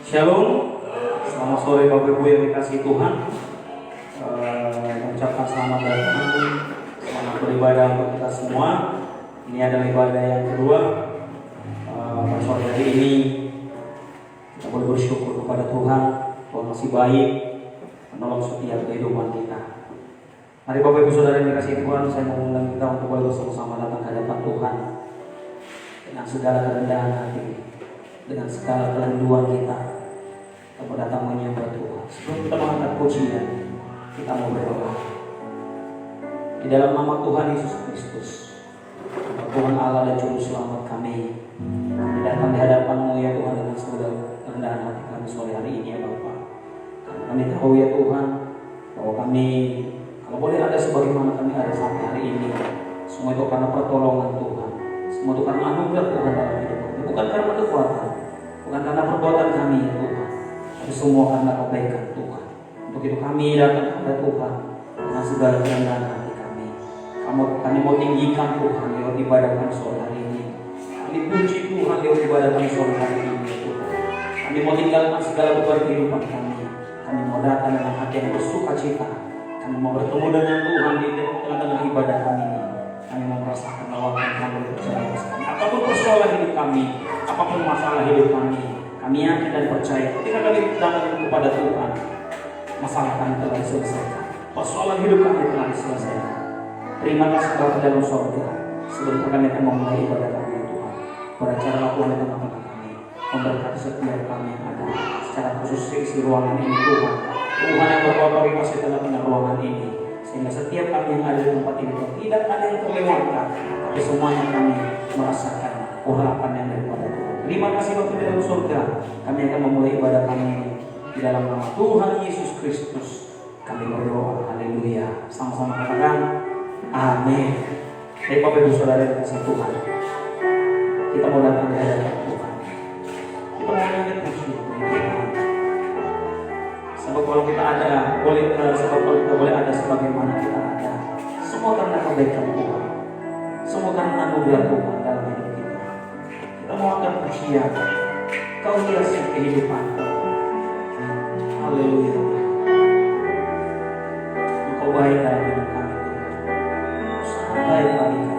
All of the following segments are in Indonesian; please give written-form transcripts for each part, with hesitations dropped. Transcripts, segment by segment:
Shalom, selamat sore Bapak Ibu yang dikasihi Tuhan. Mengucapkan selamat datang, selamat beribadah untuk kita semua. Ini adalah ibadah yang kedua. Pada sore hari ini kita boleh bersyukur kepada Tuhan. Tuhan masih baik, menolong setiap kehidupan kita. Mari Bapak Ibu Saudara yang dikasihi Tuhan, saya mengundang kita untuk boleh bersama-sama datang ke hadapan Tuhan dengan segala kerendahan hati, dengan segala kelenduan kita datang menyembah Tuhan. Sebelum kita mengangkat pujian, kita mau berdoa. Di dalam nama Tuhan Yesus Kristus, Tuhan Allah dan Juru Selamat kami, kami datang di hadapan-Mu ya Tuhan dengan segala kerendahan hati kami sore hari ini ya Bapa. Kami tahu ya Tuhan bahwa kami, kalau boleh ada sebagaimana kami ada sampai hari ini, semua itu karena pertolongan Tuhan, semua itu karena anugerah Tuhan dalam hidup kami, bukan karena kekuatan, bukan karena perbuatan kami ya Tuhan, tapi semua karena kebaikan Tuhan. Untuk itu kami datang kepada Tuhan dengan segala kerendahan hati kami. Kami mau tinggikan Tuhan lewat ibadah kami sore hari ini. Kami puji Tuhan lewat ibadah kami sore hari ini Tuhan. Kami mau tinggalkan segala beban kehidupan kami. Kami mau datang dengan hati yang bersuka cita. Kami mau bertemu dengan Tuhan di tengah-tengah ibadah kami ini. Kami mau merasakan lawakan kami percaya kami. Apapun persoalan hidup kami, apapun masalah hidup kami yakin dan percaya ketika kami datang kepada Tuhan, masalah kami telah diselesaikan, persoalan hidup kami telah diselesaikan. Terima kasih Bapa dalam surga. Sebentar kami akan memulai ibadah kami Tuhan. Berbicara Tuhan di tengah-tengah kami, memberkati setiap kami yang ada, secara khusus isi ruangan ini Tuhan. Tuhan yang berotoritas di tengah-tengah ruangan ini, sehingga setiap kami yang ada di tempat ini tidak ada yang terlewatkan, tapi semuanya kami merasakan urapan yang daripada Tuhan. Terima kasih Bapa di dalam surga. Kami akan memulai ibadah kami di dalam nama Tuhan Yesus Kristus. Kami berdoa, haleluya. Sama-sama katakan, amin. Baik Bapak Ibu Saudara yang dikasihi Tuhan, kita mau datang di hadapan Tuhan. Kita mau nyanyi puji Tuhan. Sebab kalau kita ada, sebab kalau kita boleh ada sebagaimana kita ada, semua karena kebaikan Tuhan, semua karena anugerah Tuhan dalam hidup kita. Kita mau angkat pujian, Kau hiasi kehidupan. Haleluya. Engkau baik dalam hidup kami. Sangat baik bagi kami.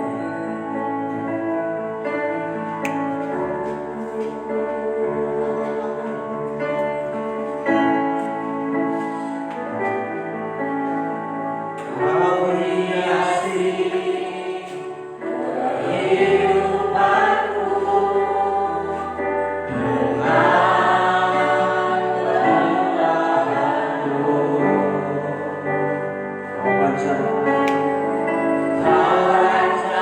Kau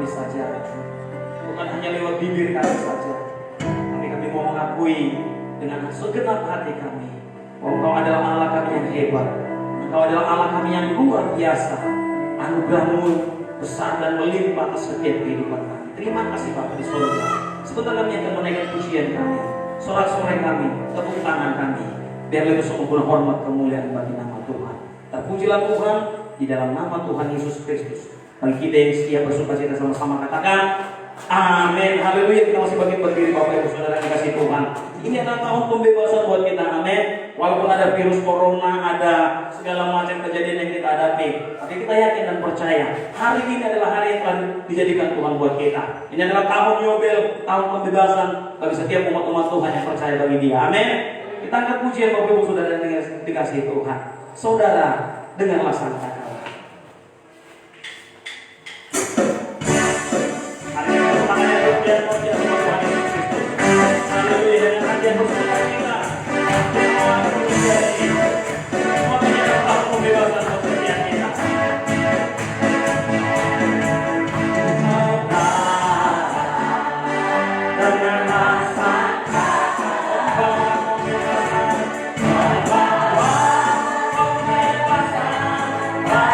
kami saja, bukan hanya lewat bibir kami saja, tapi kami mau mengakui dengan segenap hati kami bahwa Engkau adalah Allah kami yang hebat, Engkau adalah Allah kami yang luar biasa. Anugerah-Mu besar dan melimpah atas setiap kehidupan kami. Terima kasih Bapa di surga. Sebentar kami akan menaikkan pujian kami, sorak-sorai kami, tepuk tangan kami, biar lebih sempurna hormat kemuliaan bagi nama Tuhan. Terpujilah Tuhan di dalam nama Tuhan Yesus Kristus. Bagi kita yang setia bersukacita sama-sama katakan amin. Haleluya. Kita masih berdiri Bapak Ibu Saudara dikasih Tuhan. Ini adalah tahun pembebasan buat kita. Amin. Walaupun ada virus corona, ada segala macam kejadian yang kita hadapi, tapi kita yakin dan percaya hari ini adalah hari yang akan dijadikan Tuhan buat kita. Ini adalah tahun Yobel, tahun pembebasan bagi setiap umat-umat Tuhan yang percaya bagi Dia. Amin. Kita angkat pujian Bapak Ibu Saudara yang dikasih Tuhan. Saudara, dengarlah sangkatan. Bye.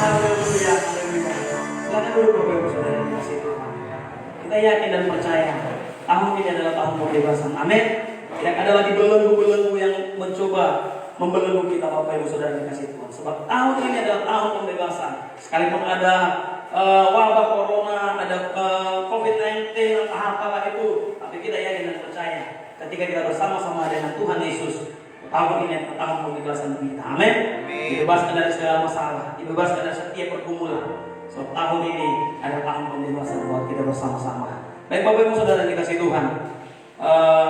Haleluya, haleluya. Silakan duduk Bapak Ibu Saudara yang dikasihi Tuhan. Kita yakin dan percaya tahun ini adalah tahun pembebasan. Amin. Tidak ada lagi belenggu-belenggu yang mencoba membelenggu kita Bapak Ibu Saudara yang dikasihi Tuhan. Sebab tahun ini adalah tahun pembebasan. Sekalipun ada wabah corona, ada COVID-19 atau apalah itu, tapi kita yakin dan percaya ketika kita bersama-sama dengan Tuhan Yesus, tahun ini adalah tahun pembebasan kita. Amin. Dibebaskan dari segala masalah, dibebaskan dari setiap pergumulan. Sebab tahun ini adalah tahun pembebasan buat kita bersama-sama. Baik Bapak Ibu Saudara yang dikasihi Tuhan,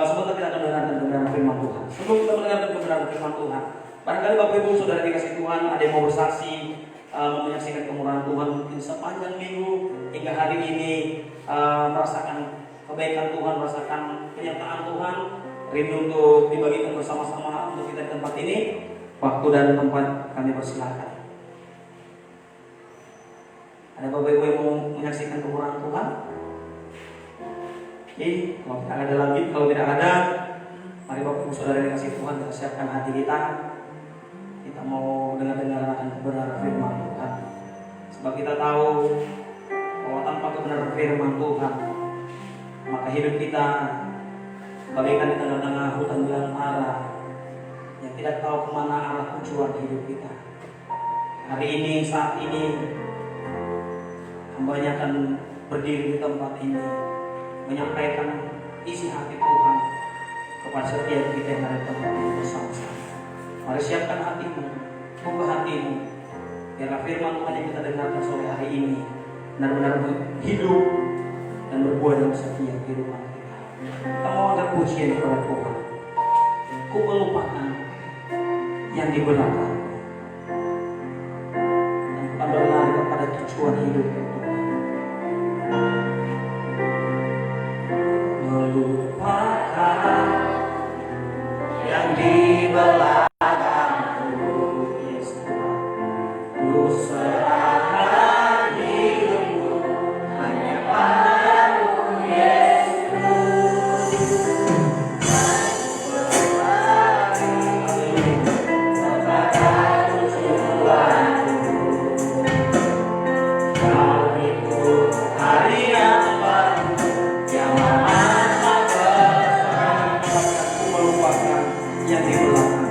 sebentar kita akan mendengarkan kebenaran firman Tuhan. Sebelum kita mendengarkan kebenaran firman Tuhan, barangkali Bapak Ibu Saudara dikasihi Tuhan ada yang mau bersaksi, menyaksikan kemurahan Tuhan mungkin sepanjang minggu hingga hari ini, merasakan kebaikan Tuhan, merasakan penyertaan Tuhan, rindu untuk dibagikan bersama-sama untuk kita di tempat ini. Waktu dan tempat kami persilakan. Ada Bapak Ibu yang mau menyaksikan kemurahan Tuhan? Oke, kalau tidak ada lagi, kalau tidak ada, mari Bapak Ibu Saudara yang dikasihi Tuhan, kita siapkan hati kita. Kita mau dengar-dengar akan kebenaran firman Tuhan. Sebab kita tahu bahwa tanpa kebenaran firman Tuhan, maka hidup kita bagaikan di tengah-tengah hutan belantara yang tidak tahu kemana arah tujuan hidup kita. Hari ini, saat ini, hambanya akan berdiri di tempat ini menyampaikan isi hati Tuhan kepada setiap kita yang ada di tempat ini bersama-sama. Mari siapkan hatimu, buka hatimu, biarlah firman Tuhan yang kita dengarkan sore hari ini benar-benar hidup dan berbuah dalam setiap kehidupan kita. Kita mau angkat pujian kepada Tuhan. Ku melupakan yang di belakang dan kita berlari kepada tujuan hidup Tuhan. Melupakan yang di belakangku, yes Tuhan. Ku serahkan hidupku hanya padamu, Yesus. Kau itu hari yang baru, yang lama aku melupakan yang di belakang.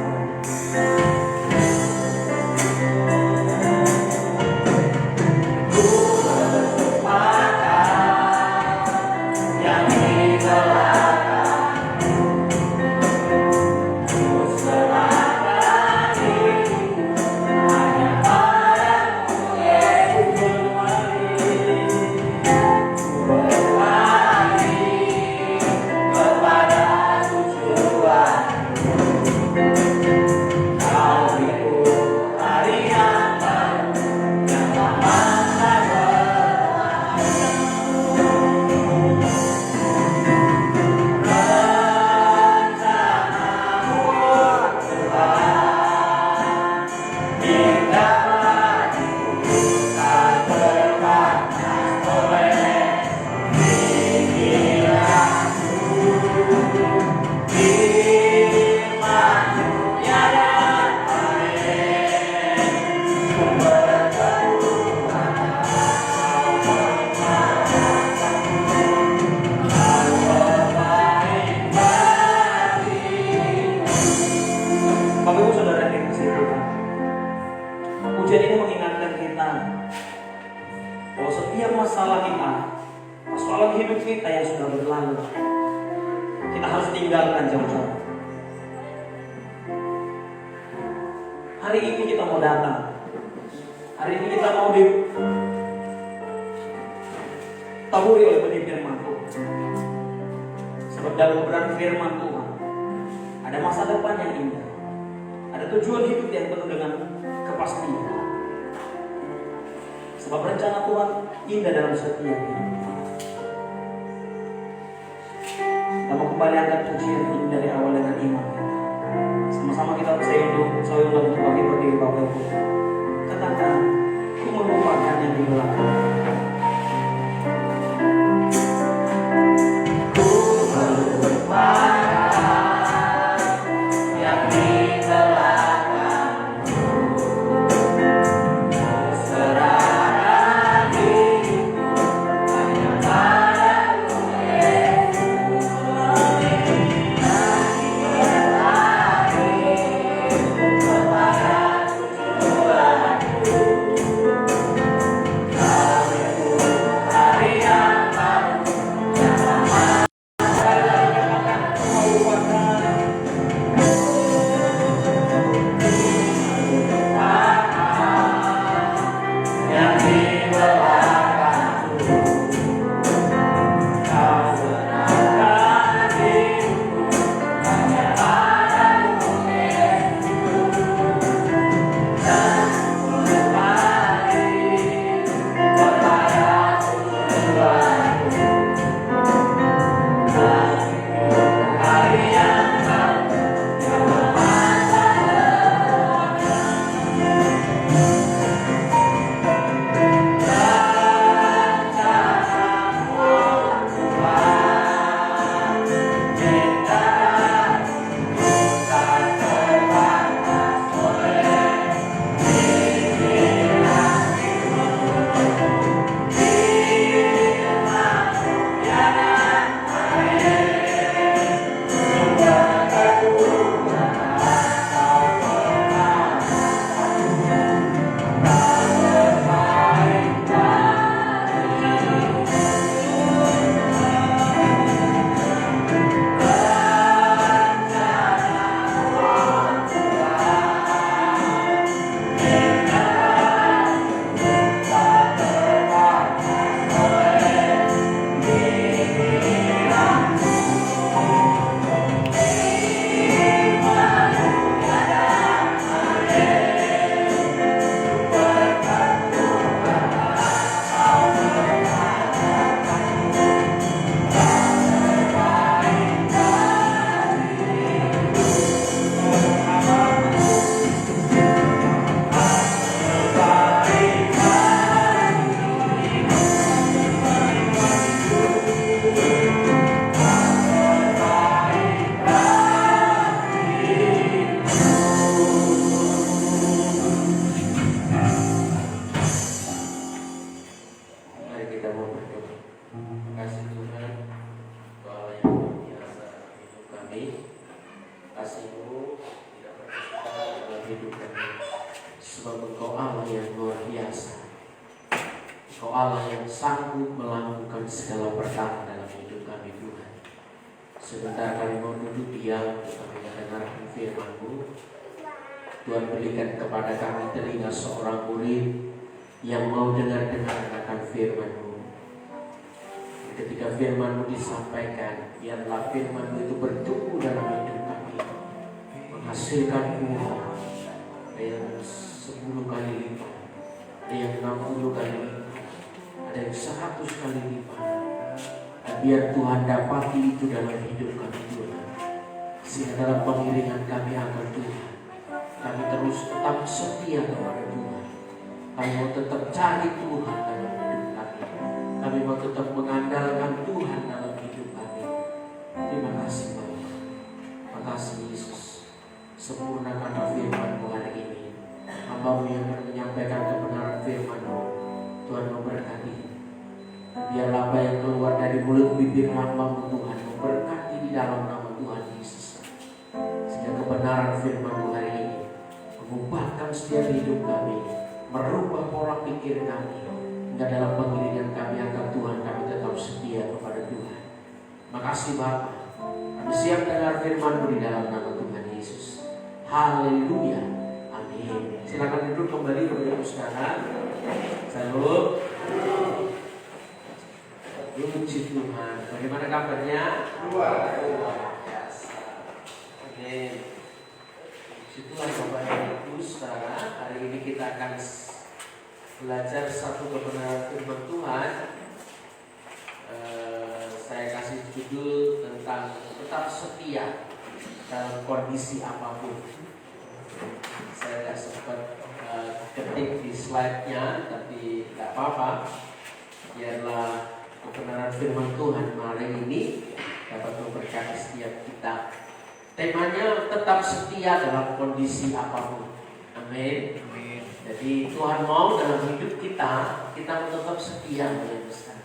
Pujian ini mengingatkan kita bahwa setiap masalah kita, persoalan hidup kita yang sudah berlalu, kita harus tinggalkan jauh-jauh. Hari ini kita mau datang, hari ini kita mau ditaburi oleh benih firman Tuhan. Sebab dalam kebenaran firman Tuhan ada masa depan yang indah, ada tujuan hidup yang penuh dengan kepastian. Sebab rencana Tuhan indah dalam setiap hidup. Kita mau kembali angkat pujian ini dari awal dengan iman. Sama-sama kita saya undang untuk bagi Bapak Ibu. Katakan, ku melupakan yang di belakang. Ku melupakan yang di belakang. Ku serah Allah yang sanggup melakukan segala perkara dalam hidup kami Tuhan. Sebentar kami mau duduk diam untuk kami mendengarkan firman-Mu. Tuhan, berikan kepada kami telinga seorang murid yang mau dengar-dengar akan firman-Mu. Ketika firman-Mu disampaikan, biarlah firman-Mu itu bertumbuh dalam hidup kami, menghasilkan buah. Ada yang 10 kali lipat, ada yang 60 kali lipat, ada yang 100 kali lipat. Dan biar Tuhan dapati itu dalam hidup kami Tuhan. Sehingga dalam pengiringan kami akan Tuhan, kami terus tetap setia kepada Tuhan. Kami mau tetap cari Tuhan dalam hidup kami. Kami mau tetap mengandalkan Tuhan dalam hidup kami. Terima kasih Bapak. Terima kasih Yesus. Sempurnakan firman-Mu hari ini. Hamba-Mu yang akan menyampaikan kebenaran firman-Mu, Tuhan memberkati. Biarlah apa yang keluar dari mulut bibir hamba-Mu Tuhan memberkati di dalam nama Tuhan Yesus. Sehingga kebenaran firman-Mu hari ini mengubahkan setiap hidup kami, merubah pola pikir kami, hingga dalam pengiringan kami akan Tuhan kami tetap setia kepada Tuhan. Makasih Bapa. Kami siap dengar firman-Mu di dalam nama Tuhan Yesus. Haleluya. Amin. Silakan duduk kembali Bapak Ibu sekalian. Salam. Puji Tuhan. Bagaimana kabarnya? Luar biasa. Amin. Puji Tuhan Bapak Ibu saudara. Hari ini kita akan belajar satu kebenaran firman Tuhan. Saya kasih judul tentang tetap setia dalam kondisi apapun. Saya tidak sempat ketik di slide-nya, tapi tidak apa-apa. Biarlah kebenaran firman Tuhan hari ini dapat memberkati setiap kita. Temanya tetap setia dalam kondisi apapun. Amin. Jadi Tuhan mau dalam hidup kita tetap setia oleh besar.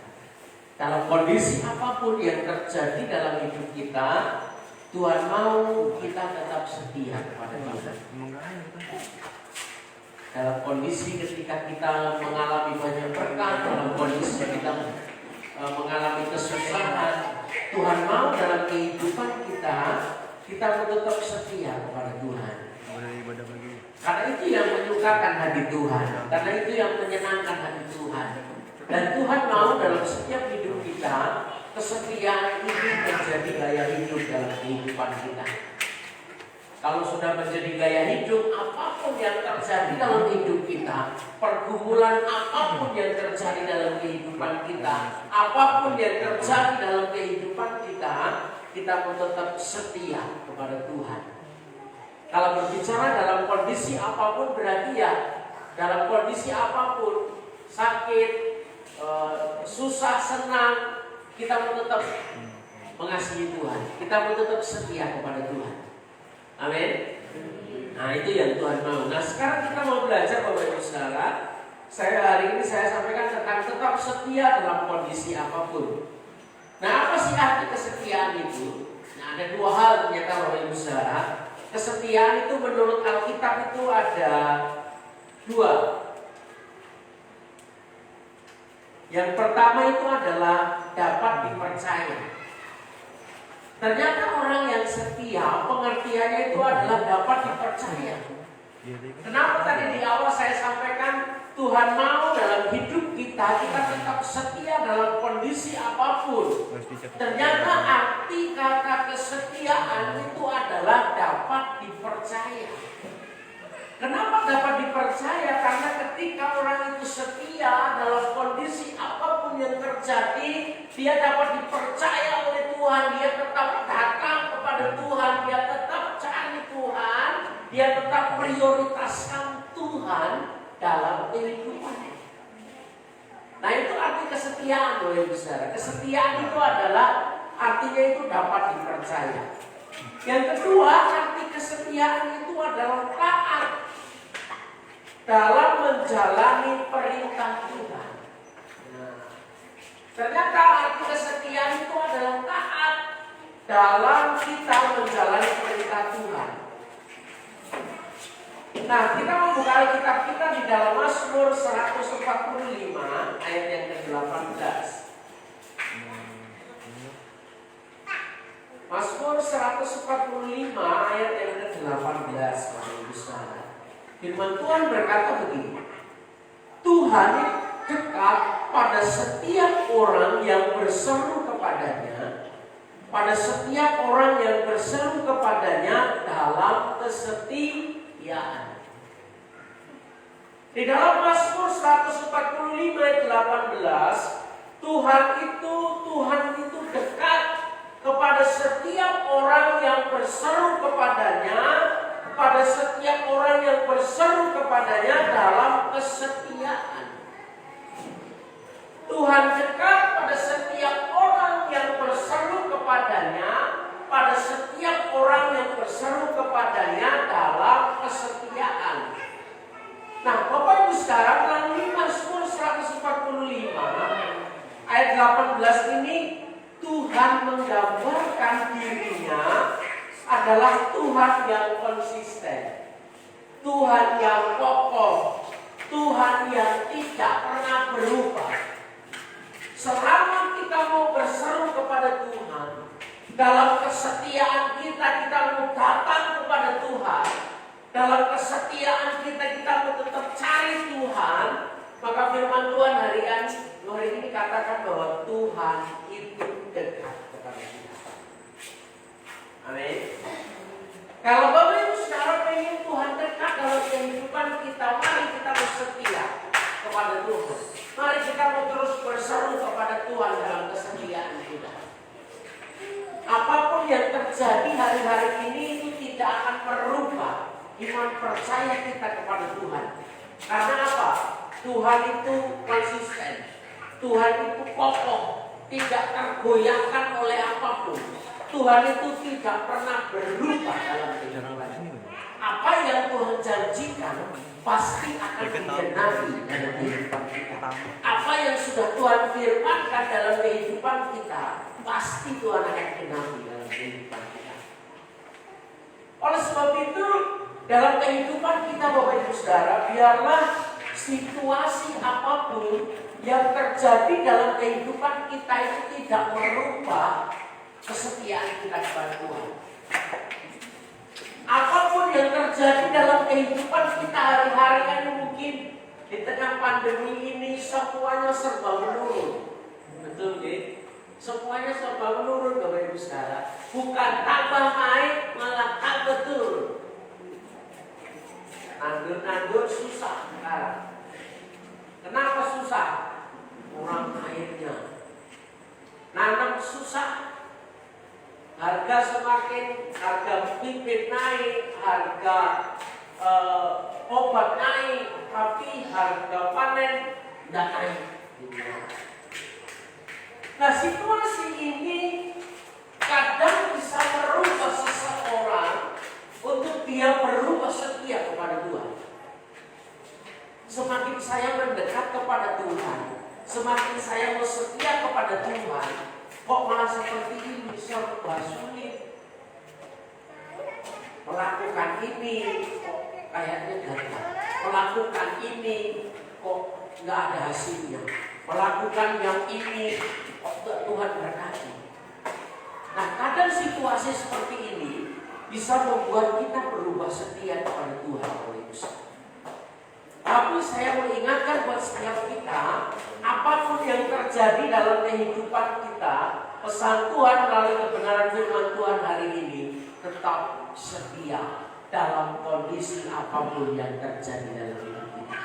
Dalam kondisi apapun yang terjadi dalam hidup kita, Tuhan mau kita tetap setia kepada Tuhan. Dalam kondisi ketika kita mengalami banyak berkat, dalam kondisi kita mengalami kesusahan, Tuhan mau dalam kehidupan kita tetap setia kepada Tuhan. Karena itu yang menyukakan hati Tuhan, karena itu yang menyenangkan hati Tuhan. Dan Tuhan mau dalam setiap hidup kita, kesetiaan itu menjadi gaya hidup dalam kehidupan kita. Kalau sudah menjadi gaya hidup, apapun yang terjadi dalam hidup kita, pergumulan apapun yang terjadi dalam kehidupan kita, apapun yang terjadi dalam kehidupan kita mau tetap setia kepada Tuhan. Kalau berbicara dalam kondisi apapun, berarti ya dalam kondisi apapun, sakit, susah, senang, kita mau tetap mengasihi Tuhan, kita mau tetap setia kepada Tuhan. Amin. Nah itu yang Tuhan mau. Nah sekarang kita mau belajar Bapak Ibu saudara. Hari ini saya sampaikan tentang tetap setia dalam kondisi apapun. Nah apa sih arti kesetiaan itu? Nah ada dua hal ternyata Bapak Ibu saudara. Kesetiaan itu menurut Alkitab itu ada dua. Yang pertama itu adalah dapat dipercaya. Ternyata orang yang setia, pengertiannya itu adalah dapat dipercaya. Kenapa tadi di awal saya sampaikan Tuhan mau dalam hidup kita tetap setia dalam kondisi apapun. Ternyata arti kata kesetiaan itu adalah dapat dipercaya. Kenapa dapat dipercaya? Karena ketika orang itu setia dalam kondisi apapun yang terjadi, dia dapat dipercaya oleh Tuhan. Dia tetap datang kepada Tuhan, dia tetap cari Tuhan, dia tetap prioritaskan Tuhan dalam kehidupannya. Nah itu arti kesetiaan loh saudara. Kesetiaan itu adalah artinya itu dapat dipercaya. Yang kedua, arti kesetiaan itu adalah taat dalam menjalani perintah Tuhan. Nah, ternyata arti kesetiaan itu adalah taat dalam kita menjalani perintah Tuhan. Nah, kita membuka Alkitab kita di dalam Mazmur 145 ayat yang ke-18. Mazmur 145 ayat yang ke-18, Bapak Ibu Saudara. Firman Tuhan berkata begini. Tuhan dekat pada setiap orang yang berseru kepadanya, pada setiap orang yang berseru kepadanya dalam kesetiaan. Di dalam Mazmur 145 ayat 18, Tuhan itu dekat kepada setiap orang yang berseru kepadanya, pada setiap orang yang berseru kepadanya dalam kesetiaan. Tuhan dekat pada setiap orang yang berseru kepadanya, pada setiap orang yang berseru kepadanya dalam kesetiaan. Nah, Bapak Ibu sekarang melalui Mazmur 145 ayat 18 ini Tuhan menggambarkan dirinya adalah Tuhan yang konsisten, Tuhan yang kokoh, Tuhan yang tidak pernah berubah. Selama kita mau berseru kepada Tuhan, dalam kesetiaan kita mau datang kepada Tuhan, dalam kesetiaan kita mau tetap cari Tuhan, maka firman Tuhan hari ini katakan bahwa Tuhan itu dekat kepada kita. Amin. Kalau Bapak Ibu sekarang ingin Tuhan dekat dalam kehidupan kita, mari kita bersetia kepada Tuhan. Mari kita mau terus berseru kepada Tuhan dalam kesetiaan kita. Apapun yang terjadi hari-hari ini itu tidak akan merubah iman percaya kita kepada Tuhan. Karena apa? Tuhan itu konsisten, Tuhan itu kokoh, tidak tergoyahkan oleh apapun. Tuhan itu tidak pernah berubah dalam kehidupan. Apa yang Tuhan janjikan pasti akan digenapi dalam kehidupan kita. Apa yang sudah Tuhan firmankan dalam kehidupan kita pasti Tuhan akan genapi dalam kehidupan kita. Oleh sebab itu dalam kehidupan kita Bapak Ibu Saudara, biarlah situasi apapun yang terjadi dalam kehidupan kita itu tidak merubah kesetiaan kita kepada Tuhan. Apapun yang terjadi dalam kehidupan kita hari-hari ini, mungkin di tengah pandemi ini semuanya serba menurun. Betul ya? Semuanya serba menurun Bapak Ibu Saudara. Bukan tambah naik, malah tambah turun. Anggur susah sekarang. Kenapa susah? Kurang airnya. Nanam susah. Harga bibit naik, harga obat naik, tapi harga panen tidak naik. Nah, situasi ini kadang bisa merubah seseorang untuk dia berubah setia kepada Tuhan. Semakin saya mendekat kepada Tuhan, semakin saya setia kepada Tuhan, kok malah seperti ini, serba sulit. Melakukan ini kok kayaknya gagal. Melakukan ini kok nggak ada hasilnya. Melakukan yang ini kok Tuhan berkati. Nah, kadang situasi seperti ini bisa membuat kita berubah setia kepada Tuhan. Tapi saya mengingatkan buat setiap kita, apapun yang terjadi dalam kehidupan kita, pesan Tuhan melalui kebenaran firman Tuhan hari ini, tetap setia dalam kondisi apapun yang terjadi dalam hidup kita.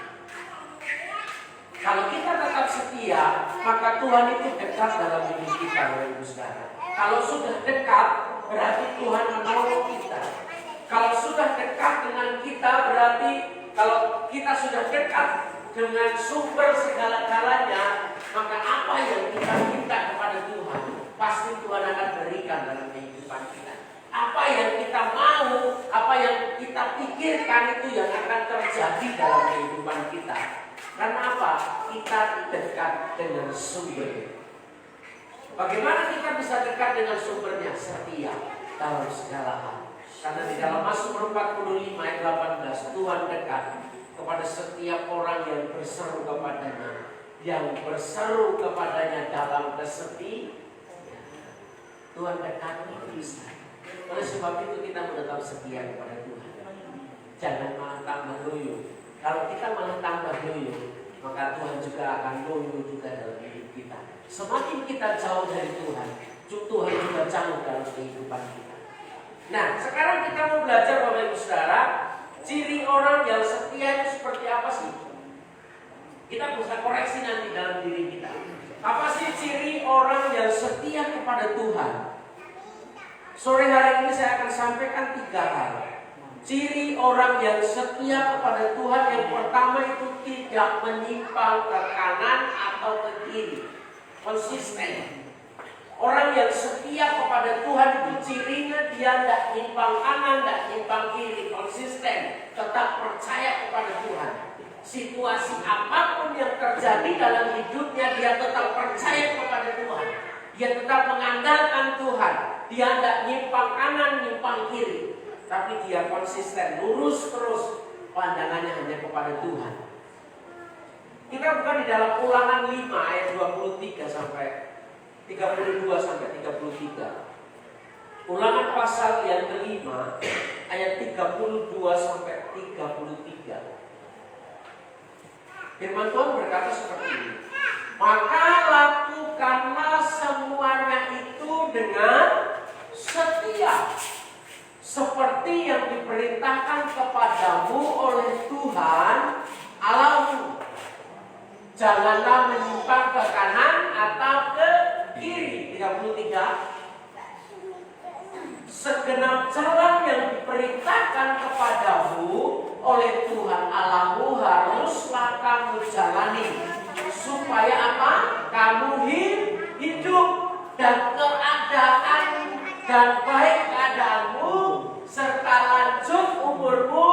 Kalau kita tetap setia, maka Tuhan itu dekat dalam hidup kita, Bapak Ibu Saudara. Kalau sudah dekat, berarti Tuhan menolong kita. Kalau sudah dekat dengan kita, berarti kalau kita sudah dekat dengan sumber segala-galanya, maka apa yang kita minta kepada Tuhan, pasti Tuhan akan berikan dalam kehidupan kita. Apa yang kita mau, apa yang kita pikirkan itu yang akan terjadi dalam kehidupan kita. Karena apa? Kita dekat dengan sumber. Bagaimana kita bisa dekat dengan sumbernya? Setia dalam segala hal. Karena di dalam Mazmur 45 ayat 18, Tuhan dekat kepada setiap orang yang berseru kepadanya, yang berseru kepadanya dalam kesepian. Tuhan dekat bisa. Oleh sebab itu kita menetap setia kepada Tuhan. Jangan malah tambah loyo. Kalau kita malah tambah loyo, maka Tuhan juga akan loyo juga dalam hidup kita. Semakin kita jauh dari Tuhan, Tuhan juga jauh dalam kehidupan kita. Nah, sekarang kita mau belajar Bapak Ibu Saudara, ciri orang yang setia itu seperti apa sih? Kita bisa koreksi nanti dalam diri kita. Apa sih ciri orang yang setia kepada Tuhan? Sore hari ini saya akan sampaikan 3 hal. Ciri orang yang setia kepada Tuhan, yang pertama itu tidak menyimpang ke kanan atau ke kiri. Konsisten. Orang yang setia kepada Tuhan itu cirinya dia tidak nyimpang kanan, tidak nyimpang kiri. Konsisten. Tetap percaya kepada Tuhan. Situasi apapun yang terjadi dalam hidupnya, dia tetap percaya kepada Tuhan. Dia tetap mengandalkan Tuhan. Dia tidak nyimpang kanan, nyimpang kiri. Tapi dia konsisten, lurus terus. Pandangannya hanya kepada Tuhan. Kita buka di dalam Ulangan 5 ayat 23 sampai 32 sampai 33. Ulangan pasal yang kelima ayat 32 sampai 33. Firman Tuhan berkata seperti ini. Maka lakukanlah semuanya itu dengan setia, seperti yang diperintahkan kepadamu oleh Tuhan Allahmu. Janganlah menyimpang ke kanan atau ke kiri. 33. Segenap jalan yang diperintahkan kepadamu oleh Tuhan Allahmu haruslah kamu jalani, supaya apa? Kamu hidup dan keadaan dan baik keadaanmu serta lanjut umurmu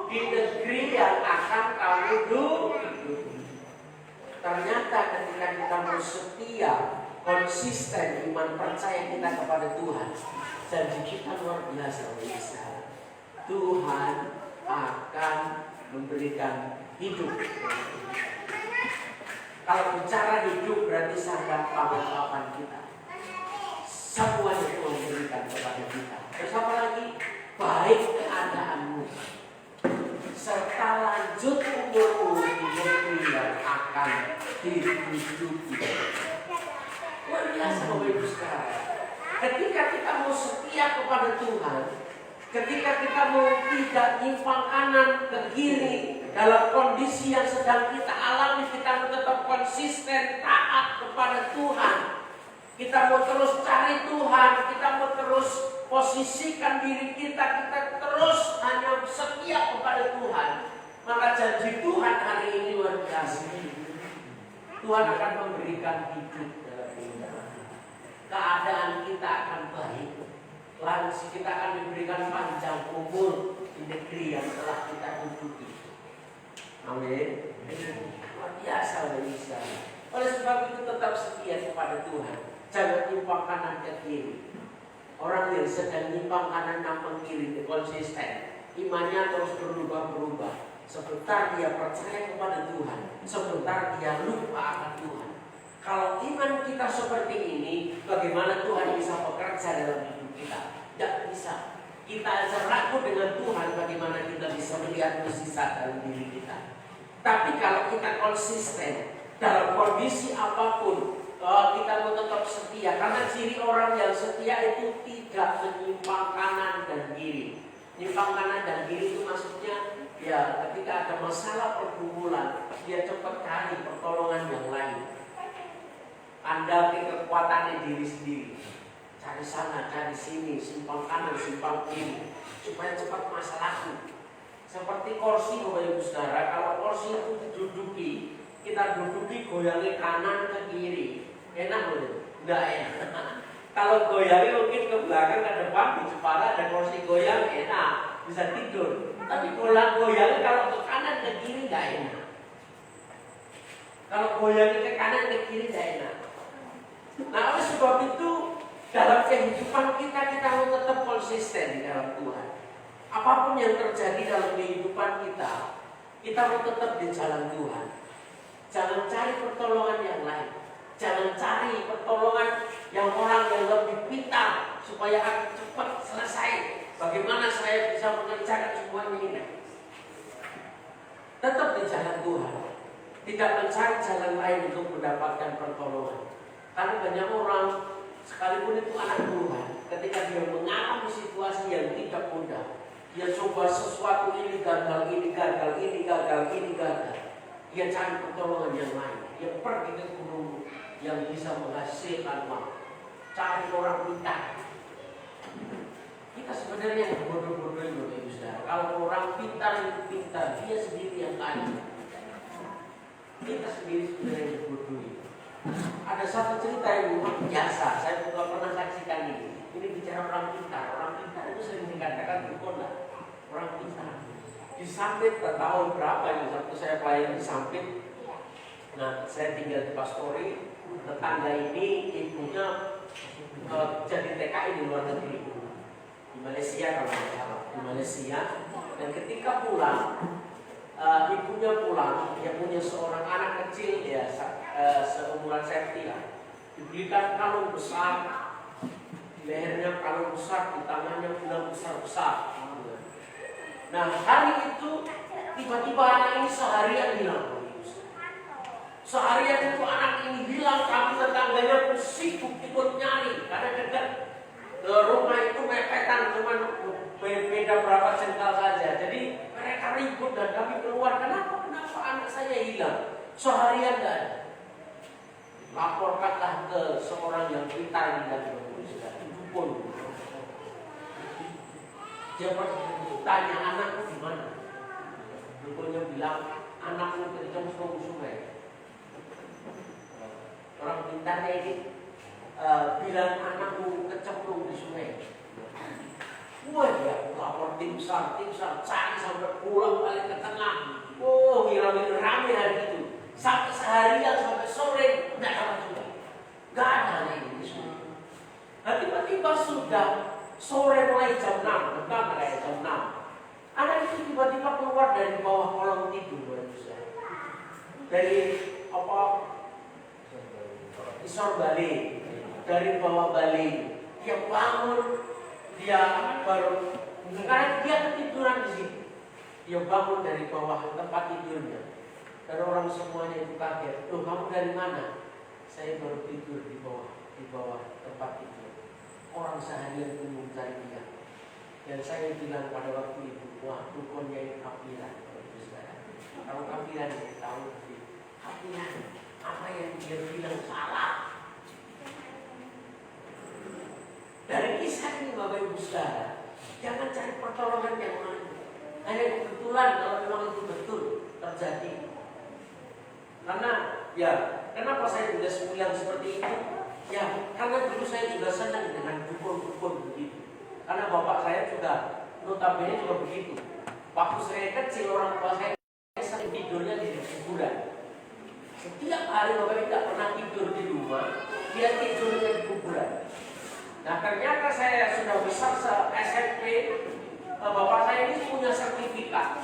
di negeri yang akan kamu duduki. Ternyata ketika kita mau setia, konsisten iman percaya kita kepada Tuhan, janji kita luar biasa. Tuhan akan memberikan hidup. Kalau bicara hidup berarti sadar pengalaman kita. Semuanya Tuhan berikan kepada kita. Terus apa lagi? Baik keadaanmu serta lanjut umurmu di negeri yang akan dihidupi. Luar biasa Bapak Ibu sekalian. Ketika kita mau setia kepada Tuhan, ketika kita mau tidak nyimpang kanan ke kiri dalam kondisi yang sedang kita alami, kita mau tetap konsisten taat kepada Tuhan. Kita mau terus cari Tuhan, kita mau terus posisikan diri kita terus hanya setia kepada Tuhan. Maka janji Tuhan hari ini luar biasa. Tuhan akan memberikan hidup dalam kehidupan. Keadaan kita akan baik. Langsung kita akan diberikan panjang umur di negeri yang telah kita duduki. Amin. Luar biasa bagi sekali. Oleh sebab itu tetap setia kepada Tuhan. Jangan nyimpang kanan ke kiri. Orang yang sedang nyimpang kanan nyimpang kiri konsisten. Imannya terus berubah-berubah. Sebentar dia percaya kepada Tuhan, sebentar dia lupa akan Tuhan. Kalau iman kita seperti ini, bagaimana Tuhan bisa bekerja dalam hidup kita? Tidak bisa. Kita aja ragu dengan Tuhan, bagaimana kita bisa melihat mukjizat dalam diri kita. Tapi kalau kita konsisten dalam kondisi apapun, kita mau tetap setia. Karena ciri orang yang setia itu tidak menyimpang kanan dan kiri. Nyimpang kanan dan kiri itu maksudnya ya ketika ada masalah pergumulan, dia cepat cari pertolongan yang lain. Andalkan kekuatannya diri sendiri. Cari sana, cari sini, simpang kanan, simpang kiri, supaya cepat masalahku. Seperti kursi Bapak Ibu Saudara, kalau kursi itu diduduki, kita duduki goyangnya kanan ke kiri, enak loh? Enggak enak. Kalau goyangnya mungkin ke belakang, ke depan, di kepala ada kursi goyang, enak, bisa tidur. Tapi goyangnya kalau ke kanan ke kiri enggak enak. Kalau goyangnya ke kanan ke kiri enggak enak. Nah, oleh sebab itu dalam kehidupan kita mau tetap konsisten di dalam Tuhan. Apapun yang terjadi dalam kehidupan kita, kita harus tetap di jalan Tuhan. Jangan cari pertolongan yang lain. Jangan cari pertolongan yang orang yang lebih pintar supaya aku cepat selesai. Bagaimana saya bisa mengerjakan semuanya ini? Tetap di jalan Tuhan. Tidak mencari jalan lain untuk mendapatkan pertolongan. Karena banyak orang, sekalipun itu anak Tuhan, ketika dia mengalami situasi yang tidak mudah, dia coba sesuatu ini gagal, ini gagal, ini gagal, ini gagal. Dia cari pertolongan yang lain. Dia pergi ke gunung yang bisa menghasilkan uang. Cari orang pintar. Kita sebenarnya bodoh-bodohin loh Ibu Saudara. Kalau orang pintar itu pintar, dia sendiri yang kaya. Kita sendiri sebenarnya yang bodohin. Ada satu cerita yang luar biasa. Saya juga pernah saksikan ini. Ini bicara orang pintar. Orang pintar itu sering dikatakan berkola. Orang pintar. Di Sampit tahun berapa ini? Waktu saya pelayan di Sampit. Nah, saya tinggal di Pastori. Tetangga ini ibunya jadi TKI di luar negeri. Di Malaysia kalau tidak salah. Di Malaysia. Dan ketika pulang, ibunya pulang, dia punya seorang anak kecil ya, seumuran Septi lah. Dibelikan kalung besar, di lehernya kalung besar, di tangannya gelang besar-besar. Nah hari itu tiba-tiba anak ini seharian hilang. Seharian itu anak ini hilang, kami tetangganya pun sibuk ikut nyari karena dekat rumah itu mepetan cuma beda berapa jengkal saja. Jadi mereka ribut dan kami keluar. Kenapa anak saya hilang? Seharian dan laporkanlah ke seorang yang pintar di dalam polisi. Itu pun dia bertanya anakku di mana? Dukunnya bilang anakku kecemplung sungai. Orang pintarnya ini bilang anakku kecemplung di sungai. Wah ya, lapor tim SAR cari sampai pulang balik ke tengah. Oh, ngiramin rame hari itu. Sampai seharian sampai sore tidak dapat juga. Gak ada lagi di sungai. Nah tiba-tiba sudah sore mulai jam 6, bukan kayak jam 6. Anak itu tiba-tiba keluar dari bawah kolong tidur, dari apa? Isor balik, dari bawah balik. Dia bangun, dia baru karena dia ketiduran di situ. Dia bangun dari bawah tempat tidurnya. Dan orang semuanya itu kaget. Loh, kamu dari mana? Saya baru tidur di bawah tempat tidur. Orang seharian pun mencari dia. Dan saya bilang pada waktu itu, wah, dukunnya ini kafiran. Kalau kafiran dia tahu kafiran. Apa yang dia bilang salah. Dari kisah ini Bapak Ibu Saudara, jangan cari pertolongan yang lain. Hanya kebetulan kalau memang itu betul terjadi. Karena ya, kenapa saya juga bilang seperti itu? Ya, karena dulu saya juga senang dengan dukun-dukun begitu. Karena bapak saya juga notabene juga begitu. Waktu saya kecil orang tua saya sering tidurnya di kuburan. Setiap hari bapak tidak pernah tidur di rumah, dia tidurnya di kuburan. Nah ternyata saya sudah besar SMP, bapak saya ini punya sertifikat.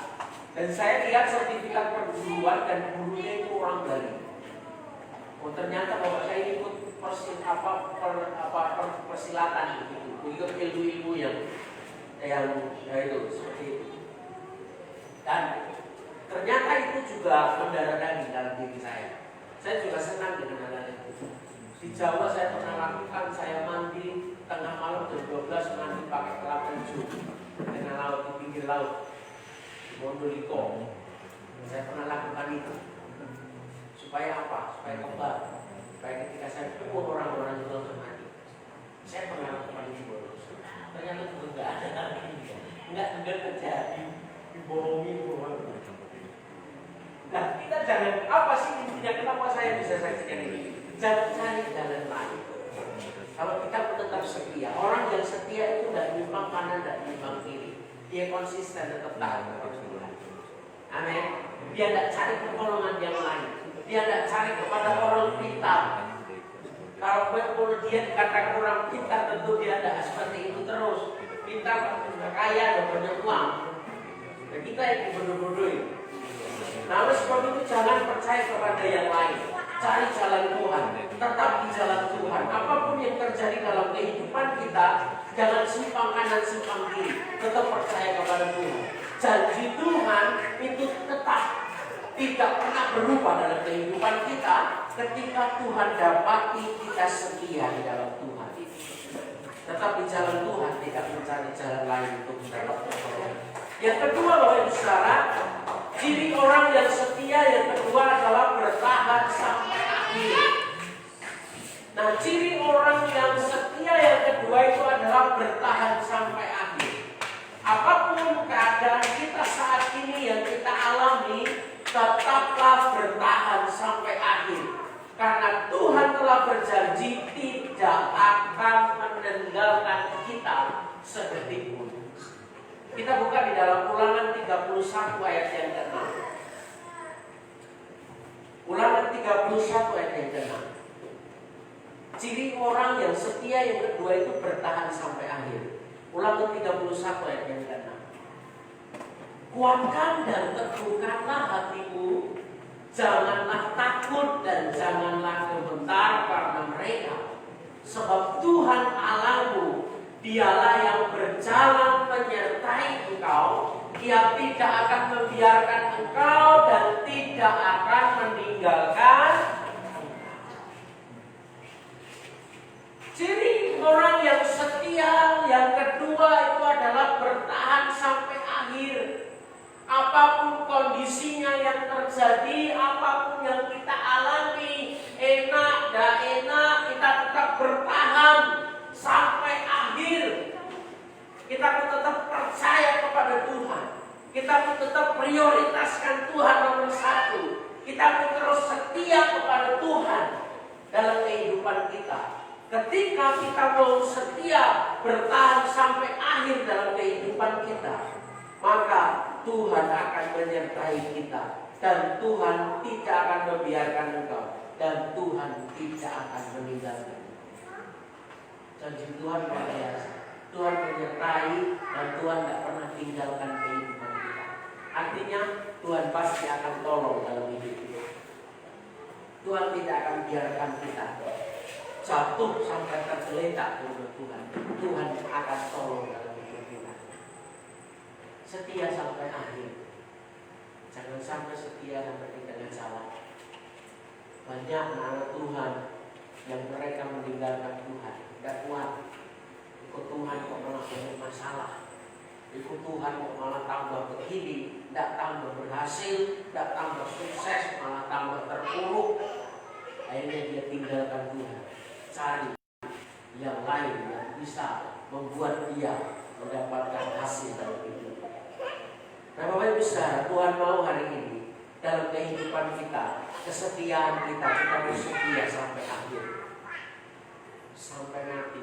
Dan saya lihat sertifikat perguruan dan gurunya itu orang Bali. Oh ternyata bapak saya ini ikut persilatan gitu, ikut ilmu-ilmu yang itu seperti itu. Dan ternyata itu juga mendarah-daging dalam diri saya. Saya juga senang dengan hal itu. Di Jawa saya pernah lakukan, saya mandi tengah malam jam 12 mandi pakai kelapa hijau dengan laut di pinggir laut di Mondoliko. Saya pernah lakukan itu. Supaya apa? Supaya kebal. Supaya ketika saya pukul orang-orang itu langsung mati. Saya pernah lakukan itu. Ternyata itu enggak terjadi. Dibohongi. Nah, kita jangan, apa sih intinya kenapa saya bisa saksikan ini? Jangan cari jalan lain. Kalau kita tetap setia, orang yang setia itu tidak nyimpang kanan, tidak nyimpang kiri. Dia konsisten tetap taat kepada Tuhan. Amin. Dia tidak cari pertolongan yang lain. Dia tidak cari kepada orang pintar. Kalau dia dikatakan orang pintar, tentu dia tidak seperti itu terus. pintar, kaya, dan banyak uang. Dan kita yang bodoh-bodoh. Nah, oleh sebab itu jangan percaya kepada yang lain. Cari jalan Tuhan, tetap di jalan Tuhan. Apapun yang terjadi dalam kehidupan kita, jangan simpang kanan simpang kiri. Tetap percaya kepada Tuhan. Janji Tuhan itu tetap tidak pernah berubah dalam kehidupan kita ketika Tuhan dapati kita setia di dalam Tuhan. Tetap di jalan Tuhan, tidak mencari jalan lain untuk mendapat pertolongan. Yang kedua, Bapak Ibu Saudara, ciri orang yang setia yang kedua adalah bertahan sampai akhir. Nah, ciri orang yang setia yang kedua itu adalah bertahan sampai akhir. Apapun keadaan kita saat ini yang kita alami, tetaplah bertahan sampai akhir. Karena Tuhan telah berjanji tidak akan meninggalkan kita sedetik pun. Kita buka di dalam Ulangan 31 ayat yang ke-6. Ulangan 31 ayat yang ke-6. Ciri orang yang setia yang kedua itu bertahan sampai akhir. Ulangan 31 ayat yang ke-6. Kuatkan dan teguhkanlah hatimu, janganlah takut dan janganlah gemetar karena mereka. Sebab Tuhan Allahmu, Dialah yang berjalan menyertai engkau. Dia tidak akan membiarkan engkau dan tidak akan meninggalkan. Ciri orang yang setia yang kedua itu adalah bertahan sampai akhir. Apapun kondisinya yang terjadi, apapun yang kita alami, enak, tidak enak, kita tetap bertahan sampai akhir. Kita tetap percaya kepada Tuhan. Kita tetap prioritaskan Tuhan nomor satu. Kita terus setia kepada Tuhan dalam kehidupan kita. Ketika kita mau setia bertahan sampai akhir dalam kehidupan kita, maka Tuhan akan menyertai kita. Dan Tuhan tidak akan membiarkan engkau. Dan Tuhan tidak akan meninggalkan. Janji Tuhan luar biasa. Tuhan menyertai dan Tuhan tidak pernah tinggalkan kehidupan kita. Artinya Tuhan pasti akan tolong dalam hidup kita. Tuhan tidak akan biarkan kita jatuh sampai tergeletak oleh Tuhan. Tuhan akan tolong dalam hidup kita. Setia sampai akhir. Jangan sampai setia sampai di tengah jalan. Banyak anak Tuhan yang mereka meninggalkan Tuhan, tidak kuat. Ikut Tuhan kok malah banyak masalah. Ikut Tuhan kok malah tambah begini, tidak tambah berhasil, tidak tambah sukses, malah tambah terpuruk. Akhirnya dia tinggalkan Tuhan. Cari yang lain yang bisa membuat dia mendapatkan hasil dalam hidup. Nah, Bapak Ibu Saudara, Tuhan mau hari ini dalam kehidupan kita, kesetiaan kita harus setia sampai akhir, sampai mati.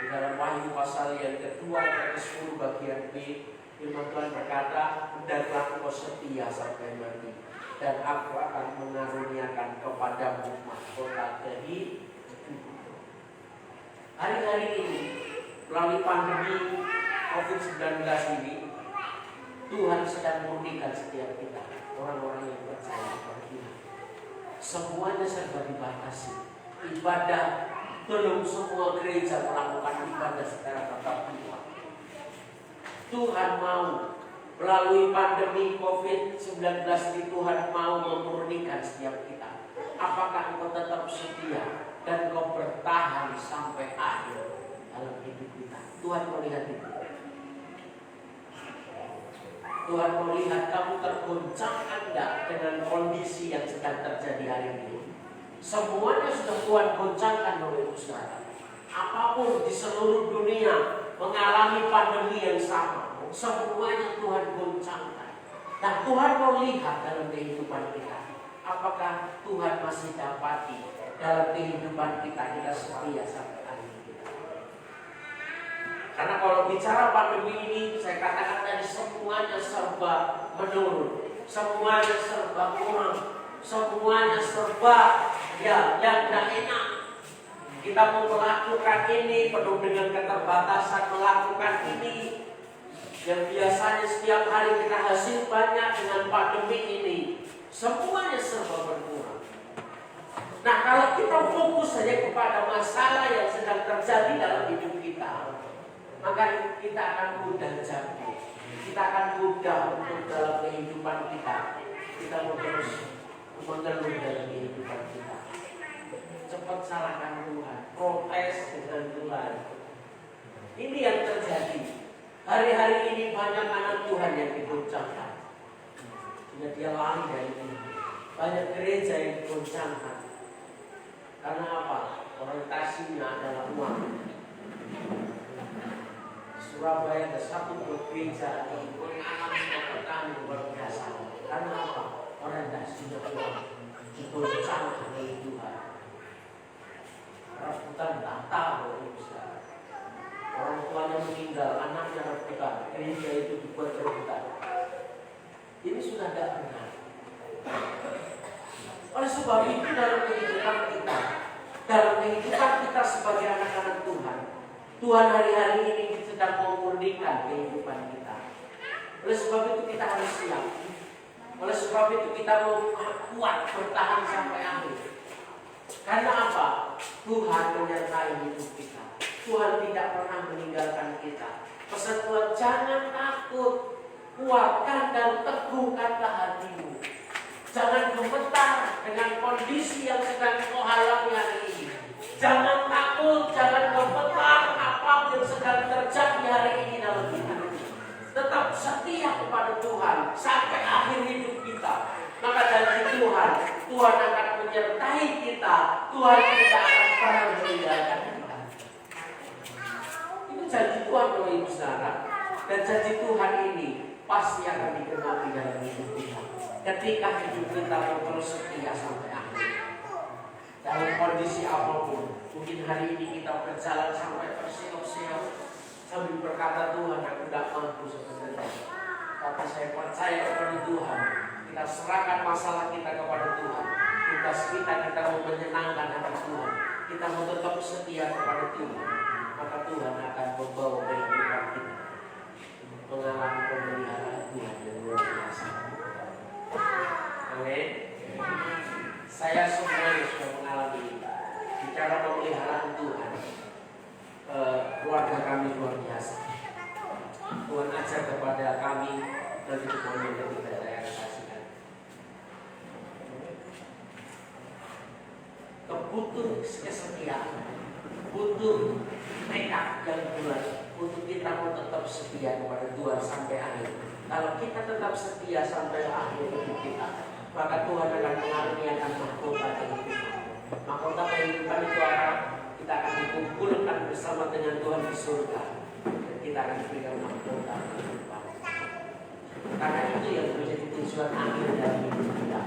Di dalam Wahyu pasal yang kedua ayat 10 bagian B, firman Tuhan berkata, "Hendaklah engkau setia sampai mati, dan aku akan mengaruniakan kepadamu mahkota kehidupan." Hari-hari ini, melalui pandemi COVID-19 ini, Tuhan sedang memurnikan setiap kita, orang-orang yang percaya kepada Tuhan. Semuanya serba dibatasi. Ibadah, belum semua gereja melakukan ibadah secara tatap muka. Tuhan mau melalui pandemi COVID-19 ini, Tuhan mau memurnikan setiap kita. Apakah engkau tetap setia dan engkau bertahan sampai akhir dalam hidup kita? Tuhan melihat itu. Tuhan melihat kamu tergoncang enggak dengan kondisi yang sedang terjadi hari ini. Semuanya sudah Tuhan goncangkan oleh Saudara. Apapun di seluruh dunia mengalami pandemi yang sama, semuanya Tuhan goncangkan. Nah, Tuhan mau lihat dalam kehidupan kita, apakah Tuhan masih dapati dalam kehidupan kita setia sampai akhir kita. Karena kalau bicara pandemi ini, saya katakan tadi semuanya serba menurun, semuanya serba kurang, semuanya serba yang tidak enak. Kita mau melakukan ini penuh dengan keterbatasan melakukan ini. Yang biasanya setiap hari kita hasil banyak, dengan pandemi ini semuanya serba berkurang. Nah, kalau kita fokus saja kepada masalah yang sedang terjadi dalam hidup kita, maka kita akan mudah jatuh. Kita akan mudah untuk dalam kehidupan kita. Kita mau terus mengeluh dalam kehidupan kita. Cepat salahkan Tuhan, protes dengan Tuhan. Ini yang terjadi. Hari-hari ini banyak anak Tuhan yang digoncangkan. Sehingga dia lari dari ini. Banyak gereja yang digoncangkan. Karena apa? Orientasinya adalah uang. Surabaya ada satu gereja yang mengalami petani luar biasa. Karena apa? Orientasinya uang. Digoncangkan oleh Tuhan. Rebutan tata oleh Tuhan. Orang tuanya meninggal, anaknya rebutan. Gereja itu dibuat rebutan. Ini sudah tidak benar. Oleh sebab itu dalam kehidupan kita sebagai anak-anak Tuhan, Tuhan hari-hari ini sedang memurnikan kehidupan kita. Oleh sebab itu kita harus siap. Oleh sebab itu kita mau kuat bertahan sampai akhir. Karena apa? Tuhan menyertai hidup kita. Tuhan tidak pernah meninggalkan kita. Pesan Tuhan, jangan takut, kuatkan dan teguhkanlah hatimu. Jangan gemetar dengan kondisi yang sedang kau alami hari ini. Jangan takut, jangan gemetar apapun yang sedang terjadi hari ini dalam hidup. Tetap setia kepada Tuhan sampai akhir hidup kita. Maka janji Tuhan, Tuhan akan menyertai kita. Tuhan tidak akan pernah meninggalkan kita. Itu janji Tuhan loh ibu saudara. Dan janji Tuhan ini pasti akan digenapi dalam hidup kita. Ketika hidup kita terus setia sampai akhir. Dalam kondisi apapun. Mungkin hari ini kita berjalan sampai terseok-seok sambil berkata, Tuhan, aku tidak mampu sebenarnya. Tapi saya percaya kepada Tuhan. Kita serahkan masalah kita kepada Tuhan. Tugas kita mau menyenangkan hati Tuhan. Kita mau tetap setia kepada Tuhan. Maka Tuhan akan membawa kehidupan kita mengalami pemeliharaan Tuhan yang luar biasa. Amin. Saya semuanya sudah mengalami bicara pemeliharaan Tuhan. Keluarga kami luar biasa. Tuhan ajar kepada kami dan itu yang ketika saya saksikan. Butuh kesetiaan, butuh tekad yang bulat untuk kita mau tetap setia kepada Tuhan sampai akhir. Kalau kita tetap setia sampai akhir hidup kita, maka Tuhan akan mengaruniakan mahkota kehidupan. Mahkota kehidupan itu akan kita akan dikumpulkan bersama dengan Tuhan di surga. Dan kita akan diberikan mahkota kehidupan. Karena itu yang menjadi tujuan akhir dari hidup kita.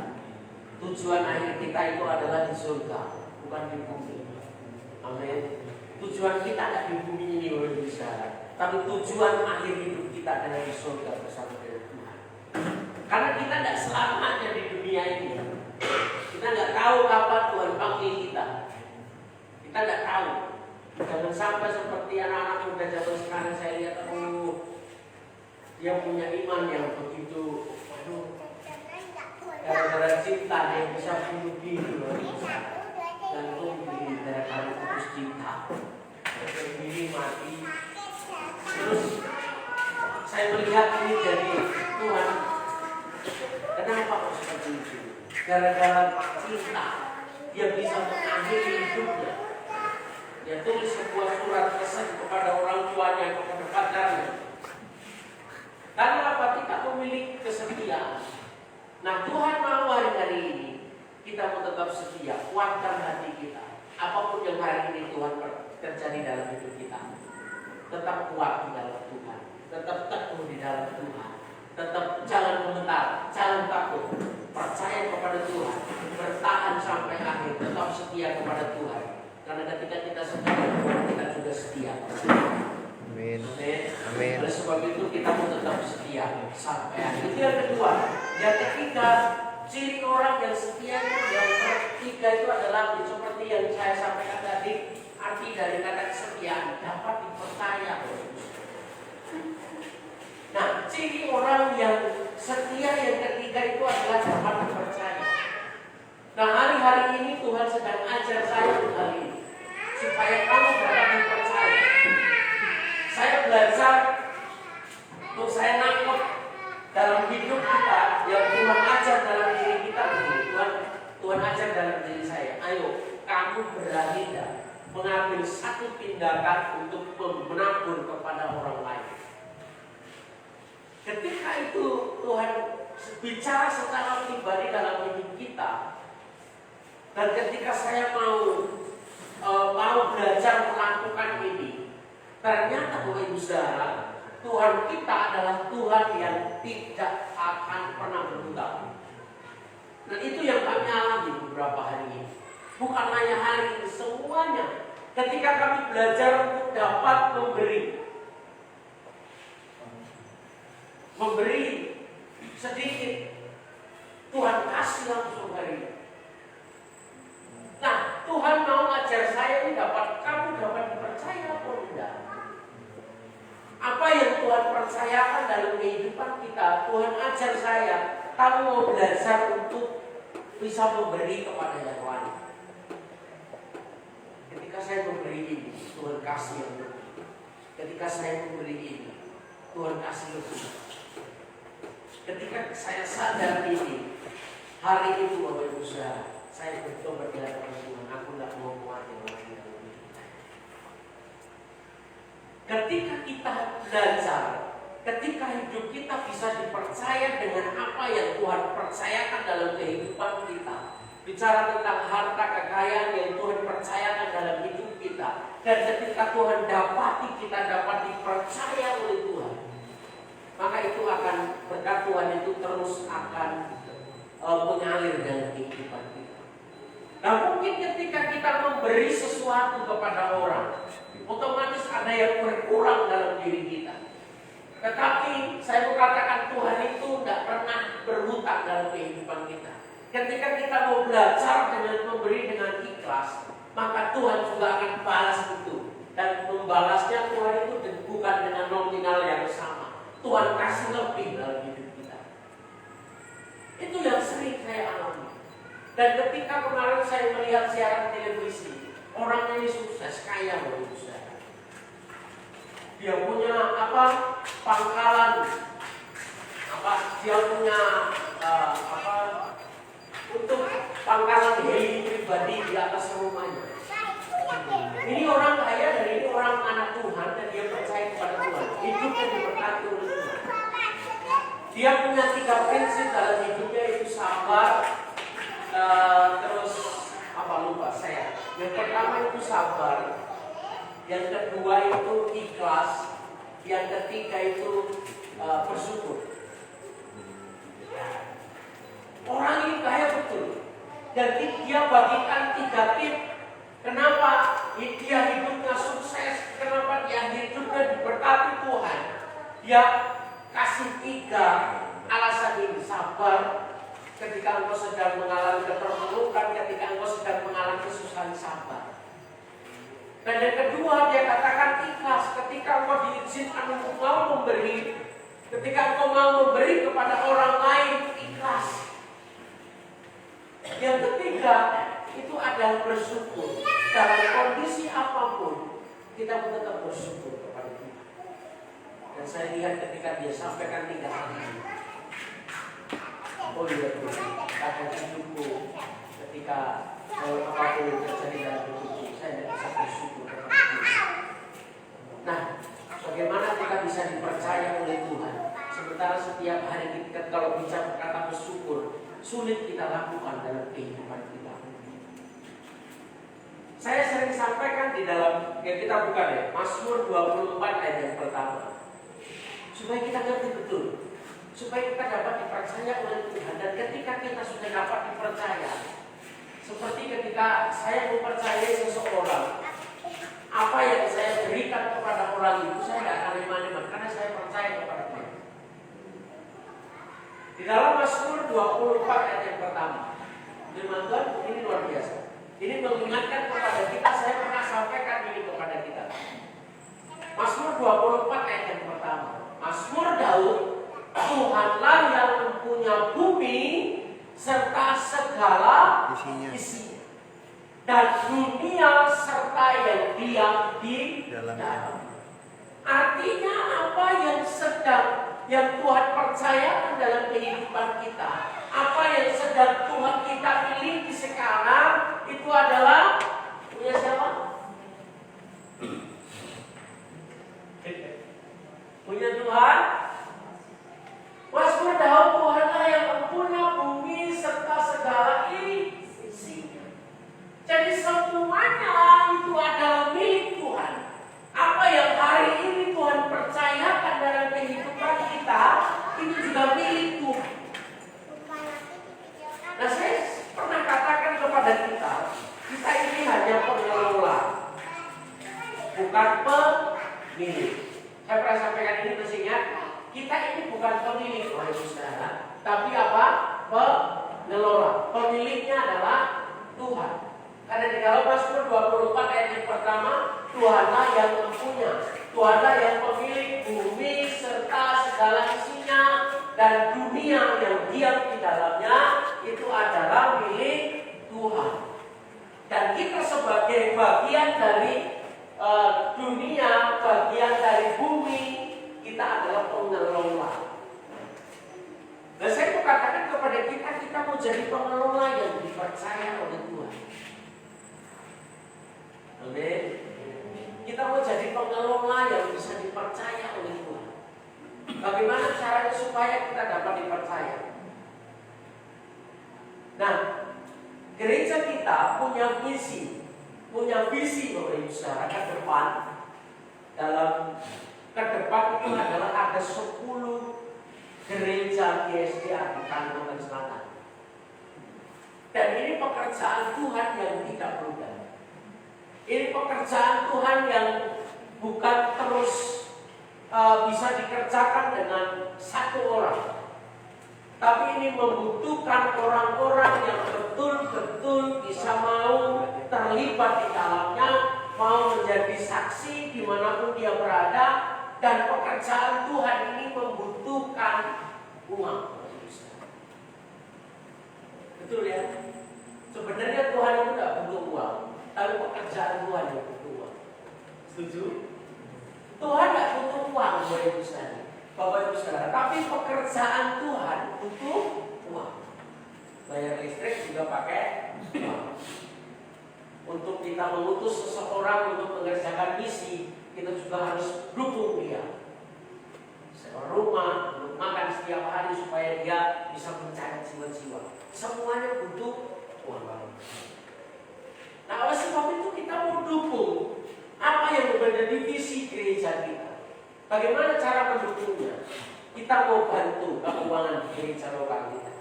Tujuan akhir kita itu adalah di surga, bukan di bumi. Amin. Tujuan kita tidak di bumi ini oleh bisa, tapi tujuan akhir hidup kita adalah di surga bersama dengan Tuhan. Karena kita tidak selamanya di dunia ini. Kita tidak tahu kapan Tuhan panggil kita. Kita tidak tahu. Jangan sampai seperti anak-anak muda zaman sekarang saya lihat, dia punya iman yang begitu, gara-gara cinta dia bisa bunuh diri, dan tuh gara-gara putus cinta, diri mati. Terus saya melihat ini jadi Tuhan, kenapa kok seperti itu? Gara-gara cinta dia bisa mengakhiri hidupnya. Dia tulis sebuah surat pesan kepada orang tuanya, kepada pacarnya. Karena apa? Kita memiliki kesetiaan. Nah, Tuhan mau hari-hari ini kita mau tetap setia, kuatkan hati kita. Apapun yang hari ini Tuhan terjadi dalam hidup kita, tetap kuat di dalam Tuhan, tetap teguh di dalam Tuhan, tetap jangan gemetar, jangan takut, percaya kepada Tuhan, bertahan sampai akhir, tetap setia kepada Tuhan. Karena ketika kita setia kepada Tuhan, kita juga setia kepada Tuhan. Amin. Amin. Oleh sebab itu kita mau tetap setia sampai akhir. Itu yang kedua. Yang ketiga, ciri orang yang setia itu yang ketiga itu adalah seperti yang saya sampaikan tadi, arti dari kata kesetiaan dapat dipercaya. Nah, ciri orang yang setia yang ketiga itu adalah dapat dipercaya. Nah, hari-hari ini Tuhan sedang ajar saya hal ini supaya kamu dapat dipercaya. Saya belajar untuk saya nangkep dalam hidup kita yang Tuhan ajar dalam diri kita. Tuhan ajar dalam diri saya. Ayo, kamu berani mengambil satu tindakan untuk menabur kepada orang lain. Ketika itu Tuhan bicara secara pribadi dalam hidup kita. Dan ketika saya mau belajar melakukan ini, ternyata Bapak Ibu Saudara, Tuhan kita adalah Tuhan yang tidak akan pernah berhutang. Dan itu yang kami alami beberapa hari ini. Bukan hanya hari ini, semuanya. Ketika kami belajar untuk dapat memberi sedikit, Tuhan kasih langsung hari ini. Nah, Tuhan mau ajar saya ini kamu dapat dipercaya atau tidak? Apa yang Tuhan percayakan dalam kehidupan kita, Tuhan ajar saya, kamu mau belajar untuk bisa memberi kepada yang lain. Ketika saya memberi ini, Tuhan kasih yang lebih. Ketika saya memberi ini, Tuhan kasih lebih. Ketika saya sadar ini, hari itu Bapak Ibu Saudara, saya bertobat di hadapan Tuhan. Aku tidak mau khawatir lagi dalam hidup kita. Ketika kita belajar, ketika hidup kita bisa dipercaya dengan apa yang Tuhan percayakan dalam kehidupan kita, bicara tentang harta kekayaan yang Tuhan percayakan dalam hidup kita, dan ketika Tuhan kita dapat dipercaya oleh Tuhan, maka itu akan berkat Tuhan itu terus akan mengalir dalam kehidupan kita. Nah, mungkin ketika kita memberi sesuatu kepada orang, otomatis ada yang berkurang dalam diri kita. Tetapi saya mau katakan Tuhan itu tidak pernah berhutang dalam kehidupan kita. Ketika kita mau belajar dengan memberi dengan ikhlas, maka Tuhan juga akan balas itu. Dan membalasnya Tuhan itu bukan dengan nominal yang sama. Tuhan kasih lebih dalam hidup kita. Itu yang sering saya alami. Dan ketika kemarin saya melihat siaran televisi, orang ini sukses, kaya loh, dia punya pangkalan, dia punya untuk pangkalan heli pribadi di atas rumahnya. Ini orang kaya dan ini orang anak Tuhan dan dia percaya kepada Tuhan. Hidupnya diberkati oleh Tuhan. Dia punya 3 prinsip dalam hidupnya, itu sabar. Terus lupa saya. Yang pertama itu sabar, yang kedua itu ikhlas, yang ketiga itu bersyukur. Orang ini kaya betul, dan dia bagikan 3 tip. Kenapa dia hidupnya sukses? Kenapa dia hidupnya diberkati Tuhan? Dia kasih 3 alasan ini: sabar. Ketika engkau sedang mengalami keterpurukan, ketika engkau sedang mengalami kesusahan, sabar. Dan yang kedua, dia katakan ikhlas. Ketika engkau diizinkan untuk mau memberi, ketika engkau mau memberi kepada orang lain, ikhlas. Yang ketiga, itu adalah bersyukur. Dalam kondisi apapun, kita pun tetap bersyukur kepada Tuhan. Dan saya lihat ketika dia sampaikan 3 hal ini, oh iya Tuhan, kadang hidupku ketika apapun yang terjadi dalam hidupku, saya tidak bisa bersyukur kepada Tuhan. Nah, bagaimana kita bisa dipercaya oleh Tuhan? Sementara setiap hari kita kalau bicara kata bersyukur, sulit kita lakukan dalam kehidupan kita. Saya sering sampaikan di dalam, kita buka deh, Mazmur 24 ayat yang pertama, supaya kita ngerti betul, supaya kita dapat dipercaya oleh Tuhan. Dan ketika kita sudah dapat dipercaya, seperti ketika saya mempercayai seseorang, apa yang saya berikan kepada orang itu saya tidak akan lima-lima, karena saya percaya kepada Tuhan. Di dalam Mazmur 24 ayat yang pertama, firman Tuhan ini luar biasa. Ini mengingatkan kepada kita, saya pernah sampaikan Mazmur 24 ayat yang pertama. Mazmur Daud, Tuhanlah yang mempunyai bumi serta segala isinya, dan dunia serta yang diam di dalam. Artinya apa yang Tuhan percayakan dalam kehidupan kita, apa yang sedang Tuhan kita miliki sekarang, itu adalah punya siapa? Punya Tuhan. Mazmur Daud, Tuhanlah yang mempunyai bumi serta segala isinya. Jadi semuanya itu adalah milik Tuhan. Apa yang hari ini Tuhan percayakan dalam kehidupan kita, itu juga milik Tuhan. Nah, saya pernah katakan kepada kita ini hanya pengelola, bukan pemilik. Saya pernah sampaikan ini mestinya, kita ini bukan pemilik, saudara, tapi apa? Pengelola. Pemiliknya adalah Tuhan. Karena di dalam Mazmur 24 ayat yang pertama, Tuhanlah yang mempunyai, Tuhanlah yang pemilik bumi serta segala isinya, dan dunia yang diam di dalamnya, itu adalah milik Tuhan. Dan kita sebagai bagian dari dunia, bagian dari bumi, kita adalah pengelola. Dan saya mau katakan kepada kita mau jadi pengelola yang dipercaya oleh Tuhan. Amin. Kita mau jadi pengelola yang bisa dipercaya oleh Tuhan. Bagaimana caranya supaya kita dapat dipercaya? Nah, gereja kita punya visi Bapak Ibu Saudara ke depan. Dalam ke depan itu adalah ada 10 gereja GSDA di Kalimantan Selatan. Dan ini pekerjaan Tuhan yang tidak mudah. Ini pekerjaan Tuhan yang bukan terus bisa dikerjakan dengan satu orang. Tapi ini membutuhkan orang-orang yang betul-betul bisa mau terlibat di dalamnya, mau menjadi saksi dimanapun dia berada. Dan pekerjaan Tuhan ini membutuhkan uang. Betul ya? Sebenarnya Tuhan itu tidak butuh uang, tapi pekerjaan Tuhan yang butuh uang. Setuju? Tuhan tidak butuh uang, Bapak Ibu Saudara, tapi pekerjaan Tuhan butuh uang. Bayar listrik juga pakai uang. Untuk kita mengutus seseorang untuk mengerjakan misi, kita juga harus dukung dia. Sewa rumah, untuk makan setiap hari supaya dia bisa mencari jiwa-jiwa. Semuanya butuh uang. Nah, oleh sebab itu kita mau dukung apa yang menjadi visi gereja kita. Bagaimana cara mendukungnya? Kita mau bantu keuangan gereja lokal kita.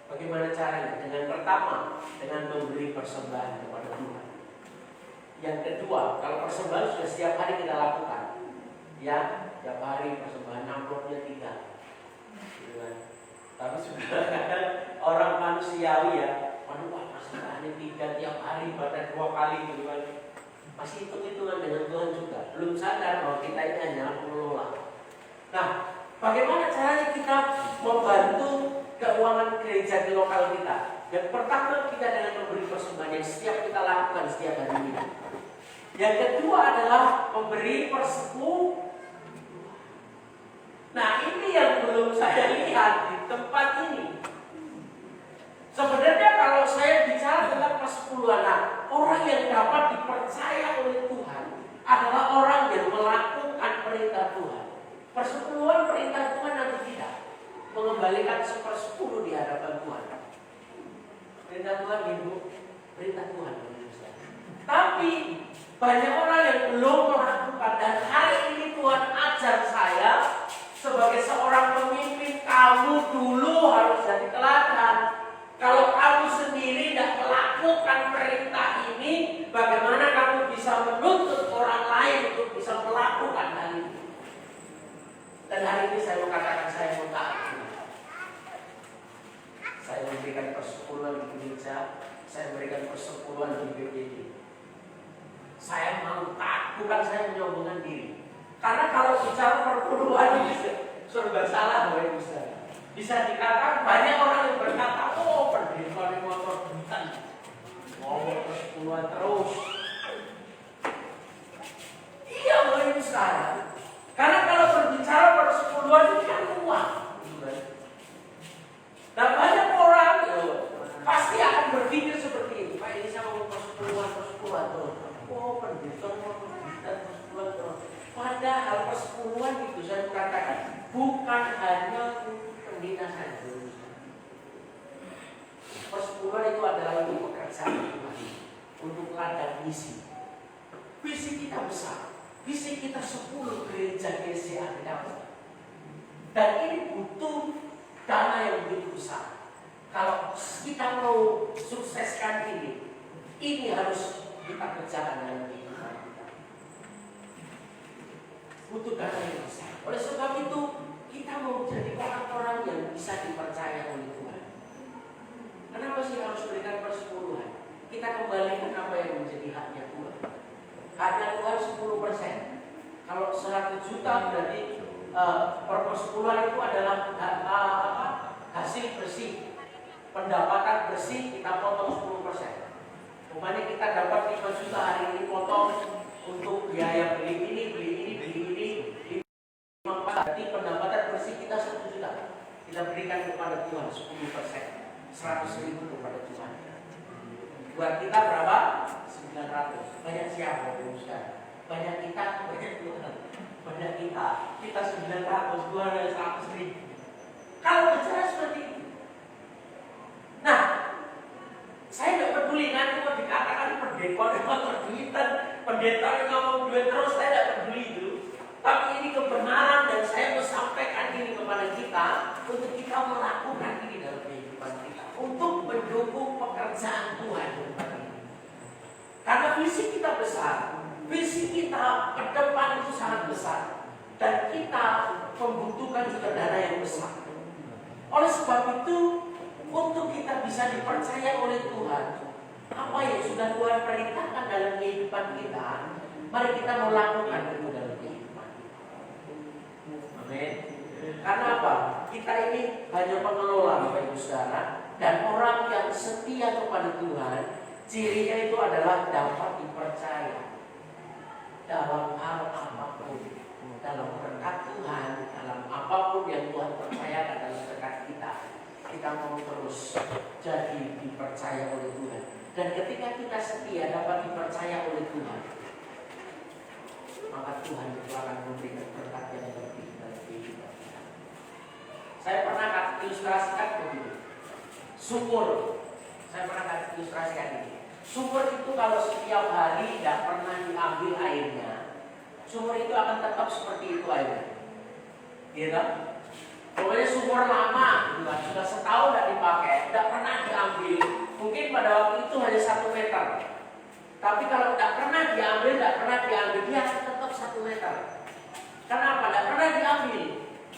Bagaimana caranya? Dengan pertama, dengan memberi persembahan kepada Tuhan. Yang kedua, kalau persembahan sudah setiap hari kita lakukan, ya, setiap hari persembahan amplopnya 3, gitu kan. Tapi sudah orang manusiawi ya, persembahannya 3 tiap hari, bahkan 2 kali, gitu kan. Masih hitung-hitungan dengan Tuhan juga. Belum sadar bahwa kita ini hanya pengelola. Nah, bagaimana caranya kita membantu keuangan gereja di lokal kita? Yang pertama, kita dengan memberi persembahan yang setiap kita lakukan setiap hari ini. Yang kedua adalah memberi persekutuan. Nah, ini yang belum saya lihat di tempat ini. Sebenarnya kalau saya bicara tentang persepuluhan, orang yang dapat dipercaya oleh Tuhan adalah orang yang melakukan perintah Tuhan. Persepuluhan perintah Tuhan atau tidak? Mengembalikan 1/10 di hadapan Tuhan. Perintah Tuhan Ibu, perintah Tuhan. Tapi banyak orang yang belum melakukan, dan hari ini Tuhan ajar saya sebagai seorang pemimpin, kamu dulu harus jadi teladan. Kalau kamu sendiri tidak melakukan perintah ini, bagaimana kamu bisa menuntut orang lain untuk bisa melakukan hal ini? Dan hari ini saya mau katakan, saya mau taat. Saya memberikan persepuluhan di gereja, saya memberikan persepuluhan di BPD. Saya mau taat bukan saya menyombongkan diri. Karena kalau bicara perpuluhan ini serba salah, Bapak Ibu Saudara. Bisa dikatakan banyak orang yang berkata, oh pendeta ini motor duitan, ngomong persepuluhan terus. Iya, Bapak Ibu Saudara. Karena kalau berbicara persepuluhan itu kan uang. Dan banyak orang pasti akan berpikir seperti itu. Pak ini saya ngomong persepuluhan terus. Oh pendeta motor duitan persepuluhan terus. Padahal persepuluhan itu saya katakan bukan hanya pendeta saja. Persepuluhan itu adalah untuk pekerjaan Tuhan, untuk ladang misi. Visi kita besar, visi kita 10 gereja GCA dapat. Dan ini butuh dana yang begitu besar. Kalau kita mau sukseskan ini harus kita kerjakan dalam kehidupan kita. Butuh dana yang besar. Oleh sebab itu kita mau jadi orang-orang yang bisa dipercaya oleh Tuhan. Kenapa sih harus berikan persepuluhan? Kita kembalikan apa yang menjadi haknya Tuhan. Haknya Tuhan 10%. Kalau 100 juta berarti persepuluhan itu adalah hasil bersih, pendapatan bersih kita potong 10%. Kemarin kita dapat 5 juta hari ini potong untuk biaya beli ini. Berarti pendapatan bersih kita 1 juta. Kita berikan kepada Tuhan 10%, 100.000 kepada Tuhan. Buat kita berapa? 900. Banyak siapa yang Ustaz? Banyak kita, banyak Tuhan. Banyak kita 900, Tuhan ada 100.000. Kalau bicara seperti itu. Nah, saya tidak peduli nanti mau dikatakan pendeta yang ngomong duit terus, saya tidak peduli itu. Tapi ini kebenaran dan saya mau sampaikan ini kepada kita untuk kita melakukan ini dalam kehidupan kita, untuk mendukung pekerjaan Tuhan ini. Karena visi kita besar, visi kita ke depan itu sangat besar, dan kita membutuhkan juga dana yang besar. Oleh sebab itu, untuk kita bisa dipercaya oleh Tuhan, apa yang sudah Tuhan perintahkan dalam kehidupan kita, mari kita melakukan itu dalam kehidupan. Amin. Karena apa? Kita ini hanya pengelola, Bapak Ibu Saudara, dan orang yang setia kepada Tuhan, cirinya itu adalah dapat dipercaya dalam hal apapun, dalam berkat Tuhan, dalam apapun yang Tuhan percayakan dalam berkat kita. Kita mau terus jadi dipercaya oleh Tuhan. Dan ketika kita setia dapat dipercaya oleh Tuhan, maka Tuhan itu akan memberikan berkat yang lebih dalam kehidupan kita. Saya pernah ilustrasikan begini. Sumur. Saya pernah ilustrasikan ini. Sumur itu kalau setiap hari tidak pernah diambil airnya, sumur itu akan tetap seperti itu airnya. Gitu? Pokoknya sumur lama, sudah setahun tidak dipakai, tidak pernah diambil. Mungkin pada waktu itu hanya 1 meter. Tapi kalau tidak pernah diambil, dia akan tetap 1 meter. Kenapa? Tidak pernah diambil.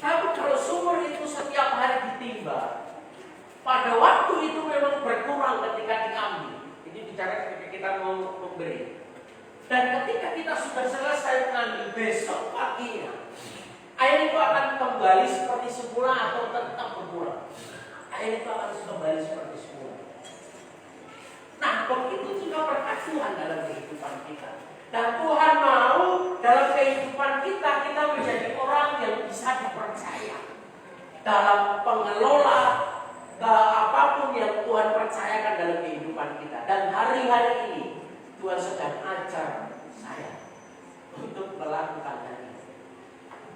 Tapi kalau sumur itu setiap hari ditimba, pada waktu itu memang berkurang ketika diambil. Ini bicara ketika kita mau memberi. Dan ketika kita sudah selesai mengambil, besok paginya air itu akan kembali seperti semula atau tetap berkurang. Air itu akan kembali seperti semula. Nah, begitu juga berkat Tuhan dalam kehidupan kita. Dan Tuhan mau dalam kehidupan kita menjadi orang yang bisa dipercaya dalam pengelola apapun yang Tuhan percayakan dalam kehidupan kita. Dan hari-hari ini Tuhan sedang ajar saya untuk melakukan hal ini.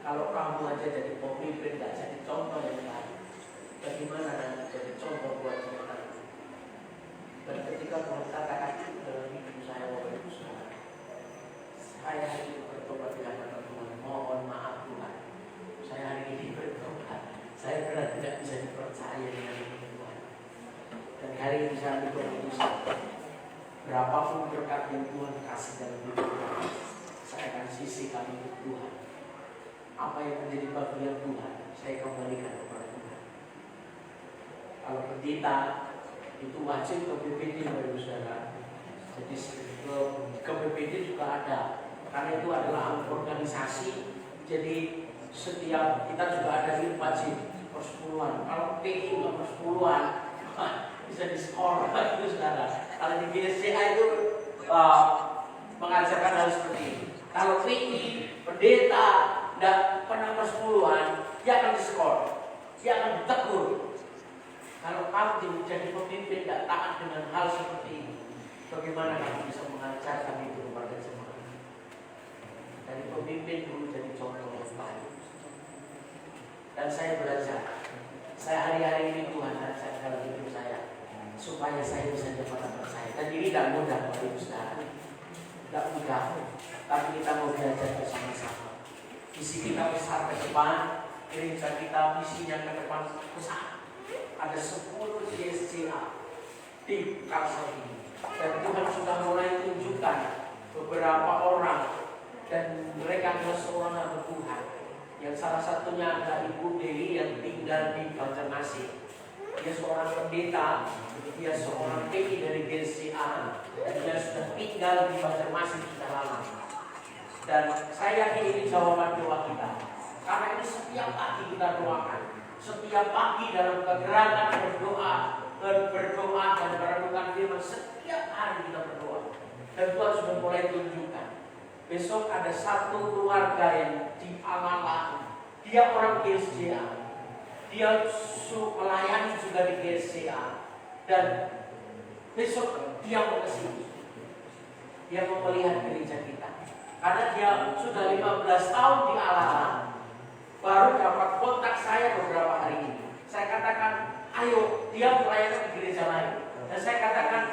Kalau kamu aja jadi pemimpin, tidak jadi contoh yang baik, bagaimana nanti jadi contoh buat mereka? Dan ketika Tuhan katakan dalam hidup saya, Bapak Ibu Saudara, saya hari ini bertobat di hadapan Tuhan, mohon maaf Tuhan, saya hari ini bertobat, saya benar tidak bisa dipercaya dengan Tuhan. Dan hari ini saya ambil keputusan, berapapun berkat yang Tuhan kasih dalam hidup saya, saya akan sisihkan untuk Tuhan. Apa yang menjadi bagian Tuhan, saya kembalikan kepada Tuhan. Kalau pendeta itu wajib ke BPD, Bapak Ibu Saudara. Jadi ke BPD juga ada karena itu adalah organisasi. Jadi setiap kita juga ada di wajib persepuluhan. Kalau PI juga persepuluhan bisa diskor itu saudara. Kalau di GSCA itu mengajarkan hal seperti ini. Kalau PI, pendeta tidak pernah persepuluhan, dia akan diskor, dia akan ditegur. Kalau kamu jadi pemimpin tidak taat dengan hal seperti ini, bagaimana kamu bisa mengajarkan itu kepada jemaat? Dari pemimpin dulu jadi contoh yang baik. Dan saya belajar, saya hari-hari ini Tuhan ajar dalam hidup saya, supaya saya bisa dapat percaya. Dan ini tidak mudah Bapak Ibu Saudara, tidak mudah. Tapi kita mau belajar bersama-sama. Visi kita besar ke depan, gereja kita visinya ke depan besar. Ada 10 GSCA di Kalsel ini. Dan Tuhan sudah mulai tunjukkan beberapa orang, dan mereka adalah seorang hamba Tuhan. Yang salah satunya adalah Ibu Dewi yang tinggal di Banjarmasin. Dia seorang pendeta, dia seorang PI dari GSCA, dan dia sudah tinggal di Banjarmasin sudah lama. Dan saya yakin ini jawaban doa kita. Karena ini setiap pagi kita doakan. Setiap pagi dalam kegerakan berdoa dan merenungkan firman, setiap hari kita berdoa. Dan Tuhan sudah mulai tunjukkan. Besok ada satu keluarga yang di Alala, dia orang GSCA, dia melayani juga di GSCA, dan besok dia mau ke sini. Dia mau melihat gereja kita, karena dia sudah 15 tahun di Alala. Baru dapat kontak saya beberapa hari ini. Saya katakan, ayo, dia melayani di gereja lain. Dan saya katakan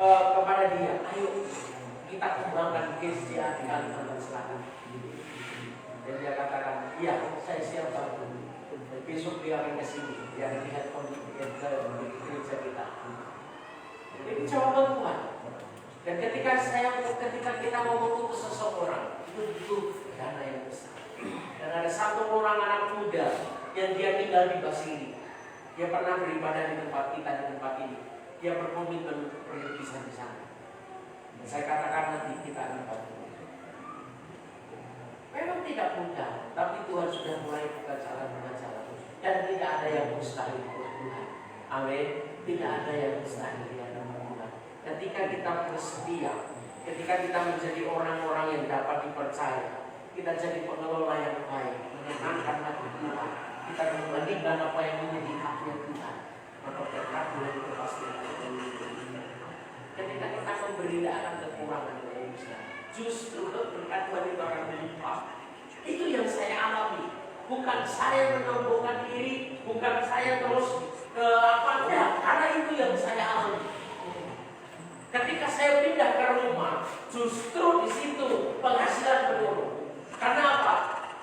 kepada dia, ayo kita kembangkan GSCA di Kalimantan Selatan. Dan dia katakan, iya, saya siap bantu. Besok dia akan ke sini, dia akan lihat kondisi gereja kita. Ini jawaban Tuhan. Dan ketika kita mau mengutus seseorang, itu butuh dana yang besar. Dan ada satu orang anak muda yang dia tinggal di Basiri. Dia pernah beribadah di tempat kita, di tempat ini. Dia berkomitmen perlukisan di sana. Dan saya katakan nanti kita akan bantu. Memang tidak mudah, tapi Tuhan sudah mulai buka jalan-jalan. Dan tidak ada yang mustahil buat Tuhan. Amin. Tidak ada yang mustahil di hadapan Tuhan. Ketika kita bersedia, ketika kita menjadi orang-orang yang dapat dipercaya, kita jadi pengelola yang baik, menyenangkan hati Tuhan, kita membandingkan apa yang menjadi haknya Tuhan, maka berkat Tuhan itu pasti ada. Ketika kita memberi, tidak akan kekurangan dari Tuhan. Justru berkat Tuhan itu akan melimpah. Itu yang saya alami. Bukan saya menyombongkan diri, bukan saya terus karena itu yang saya alami. Ketika saya pindah ke rumah, justru di situ penghasilan menurun. Karena apa?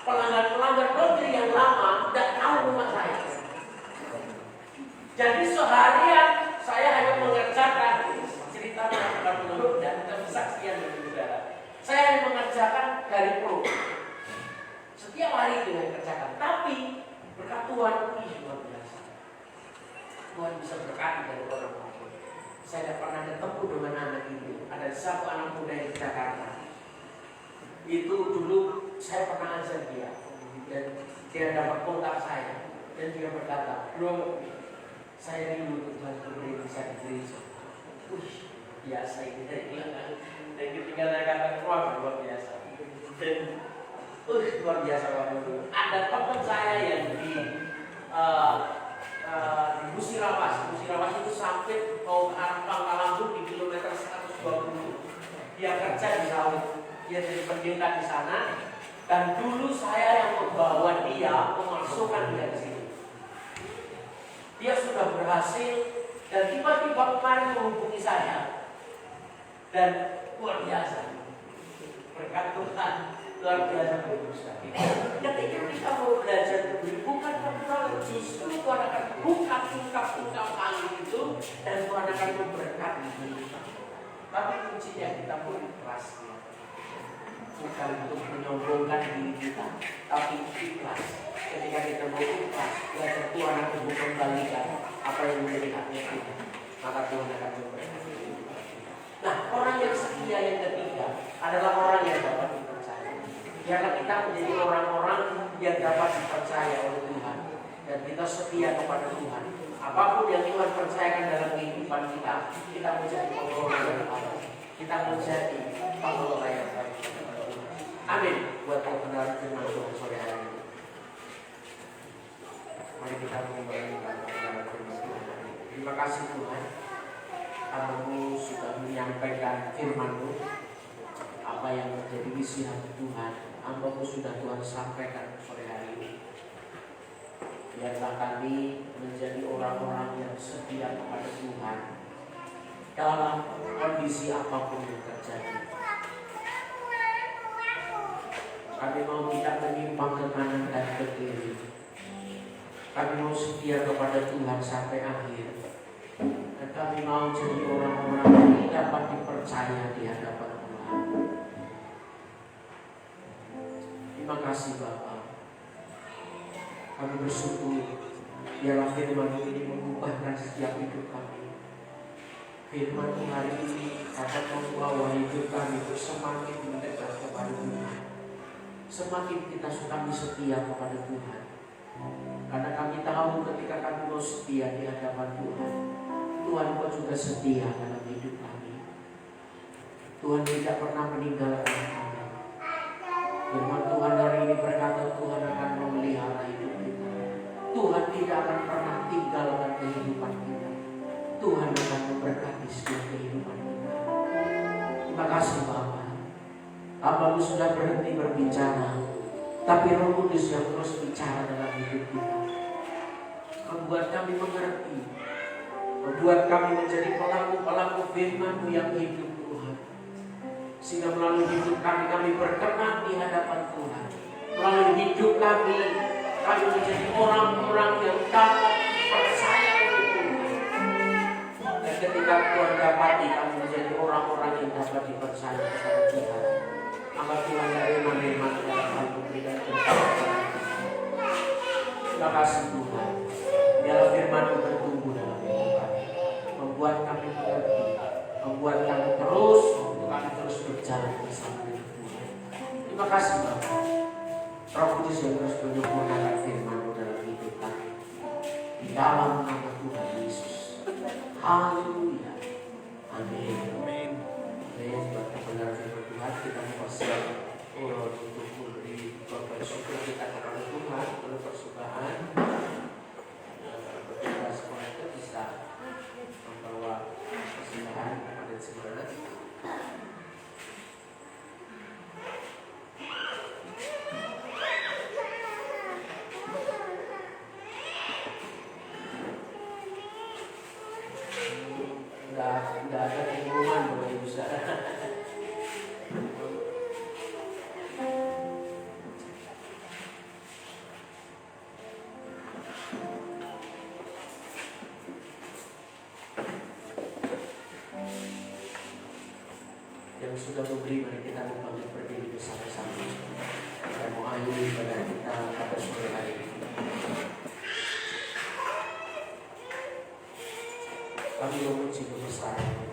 Pelanggan-pelanggan laundry yang lama tidak tahu rumah saya. Jadi seharian saya hanya mengerjakan cerita menurut dan kesaksian dari saudara. Saya hanya mengerjakan dari pro. Setiap hari itu saya kerjakan. Tapi berkat Tuhan, luar biasa. Tuhan bisa berkati dari orang-orang. Saya tidak pernah ketemu dengan anak itu. Ada satu anak muda di Jakarta. Itu dulu saya pernah ajar dia, dan dia dapat kontak saya, dan dia berkata, bro, saya rindu untuk bantu gereja di gereja. Biasa ini. Dan ketika saya katakan, wah luar biasa. Dan luar biasa waktu itu. Ada teman saya yang di Musirawas. Musirawas itu sampai mau ke arah Pangkalanbun di kilometer 120. Dia kerja di sawit. Dia jadi pendeta di sana, dan dulu saya yang membawa dia, memasukkan dia ke sini. Dia sudah berhasil, dan tiba-tiba kemarin menghubungi saya, dan luar biasa. Berkat Tuhan, luar biasa berusaha. Ketika kita mau belajar lebih, bukan betul, justru Tuhan akan buka kali itu, dan Tuhan akan memberkati kita. Tapi kuncinya kita pun ikhlas. Bukan untuk menyombongkan diri kita, tapi ikhlas. Ketika kita mau ikhlas, belajar Tuhan akan mengembalikan apa yang menjadi haknya kita, maka Tuhan akan memberkati. Nah, orang yang setia yang ketiga adalah orang yang dapat dipercaya. Biarlah kita menjadi orang-orang yang dapat dipercaya oleh Tuhan, dan kita setia kepada Tuhan. Apapun yang Tuhan percayakan dalam kehidupan kita, kita menjadi pengelola yang baik. Kita menjadi pengelola yang baik. Amin. Buat kebenaran firman Tuhan sore hari ini, mari kita mengembalikan kebenaran firman Tuhan. Terima kasih Tuhan, Kamu sudah menyampaikan firman-Mu, apa yang menjadi visi hati Tuhan. Hamba-Mu sudah Tuhan sampaikan sore hari ini. Biarlah kami menjadi orang-orang yang setia kepada Tuhan dalam kondisi apapun yang terjadi. Kami mau tidak menyimpang ke kanan dan ke kiri. Kami mau setia kepada Tuhan sampai akhir. Dan kami mau jadi orang-orang yang dapat dipercaya di hadapan Tuhan. Terima kasih Bapa. Kami bersyukur biarlah firman ini mengubahkan setiap hidup kami. Firman hari ini dapat membawa hidup kami untuk semakin mendekat kepada Tuhan. Semakin kita kami setia kepada Tuhan. Karena kami tahu ketika kami mau setia di hadapan Tuhan, Tuhan pun juga setia dalam hidup kami. Tuhan tidak pernah meninggalkan kami. Firman Tuhan hari ini berkata Tuhan akan memelihara hidup kita. Tuhan tidak akan pernah tinggalkan kehidupan kita. Tuhan akan memberkati setiap kehidupan kita. Terima kasih Bapa. Hamba-Mu sudah berhenti berbicara, tapi Roh Kudus yang terus bicara dalam hidup kita, membuat kami mengerti, membuat kami menjadi pelaku-pelaku firman-Mu yang hidup Tuhan. Sehingga melalui hidup kami berkenan di hadapan Tuhan. Melalui hidup kami menjadi orang-orang yang dapat dipercaya oleh Tuhan. Dan ketika Tuhan dapati kami menjadi orang-orang yang dapat dipercaya kepada Tuhan, maka Tuhan dari menerima dalam hal memberikan kebenaran. Terima kasih Tuhan. Biarlah firman-Mu bertumbuh dalam hidup kami, membuat kami mengerti, membuat kami terus berjalan bersama dengan Tuhan. Terima kasih Bapa. Roh Kudus yang terus menyempurnakan firman-Mu dalam hidup kami. Di dalam nama Tuhan Yesus. Haleluya. Amin. Amin. Buat kebenaran firman Tuhan, kita mempersiap untuk memberi bapak syukur kita kepada Tuhan untuk persembahan. Bertugas kolektor bisa membawa persembahan kepada semuanya. Enggak ada pengumuman Bapak Ibu Saudara. Yang sudah memberi, mari kita membangkit berdiri bersama-sama. Kita mau akhiri ibadah kita pada sore hari ini. Kami memuji kebesaran-Mu.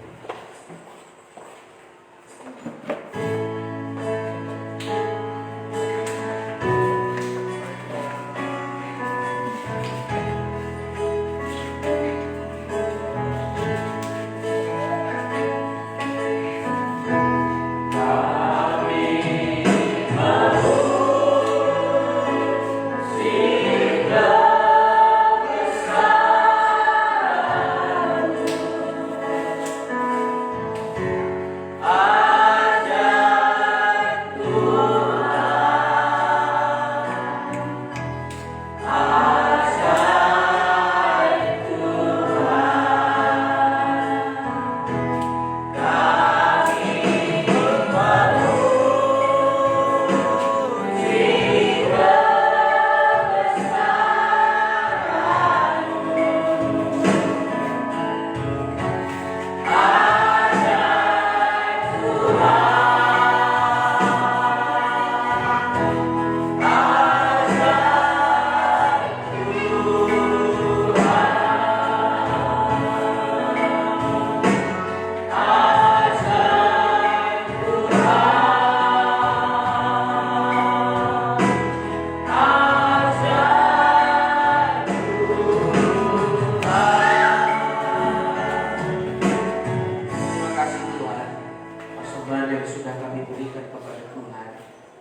sudah kami berikan kepada Tuhan,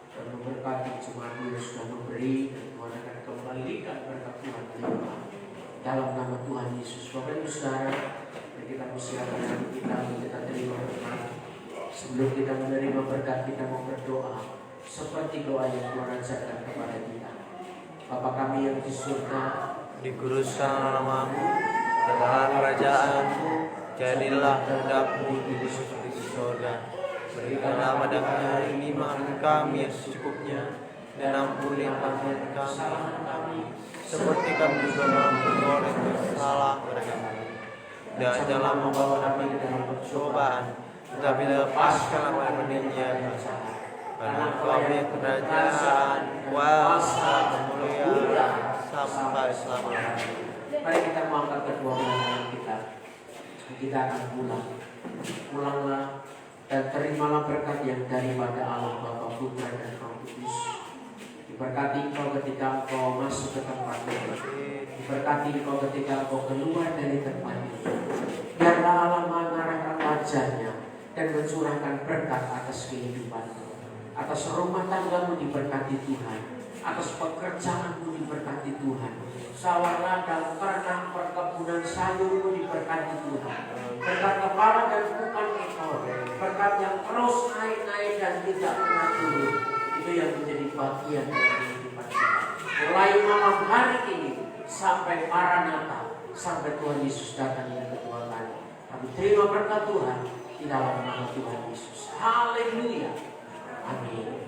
dan memberkati jemaat yang sudah memberi, dan Tuhan akan kembalikan berkat Tuhan melimpah. Dalam nama Tuhan Yesus, Bapak Ibu Saudara, mari kita persiapkan hati kita untuk kita terima berkat. Sebelum kita menerima berkat, kita mau berdoa seperti doa yang Tuhan ajarkan kepada kita. Bapa kami yang di surga, dikuduskanlah namamu, datanglah kerajaanmu, jadilah kehendakmu di seperti di surga. Berikanlah pada kami hari ini makan kami yang secukupnya, dan ampuni kesalahan kami, seperti kami juga mengampuni orang yang bersalah kepada kami. Dan janganlah membawa kami ke dalam percobaan, tetapi lepaskanlah kami dari yang jahat. Karena Engkau punya kerajaan, kuasa, kemuliaan sampai selama-lamanya. Mari kita mengangkat kedua tangan kita. Kita akan pulang. Pulanglah dan terimalah berkat yang daripada Allah Bapa, Putra dan Roh Kudus. Diberkati engkau ketika engkau masuk ke tempat ini. Diberkati engkau ketika engkau keluar dari tempat ini. Biarlah Allah mengarahkan wajahnya dan mencurahkan berkat atas kehidupanmu. Atas rumah tanggamu diberkati Tuhan, atas pekerjaanmu diberkati Tuhan, sawah ladang, ternak, perkebunan sayurmu diberkati Tuhan. Berkat kepala dan bukan ekor, berkat yang terus naik-naik dan tidak pernah turun. Itu yang menjadi bagian dari kehidupan kita. Mulai malam hari ini sampai Maranatha, sampai Tuhan Yesus datang yang kedua kali. Kami terima berkat Tuhan di dalam nama Tuhan Yesus. Haleluya. Amin.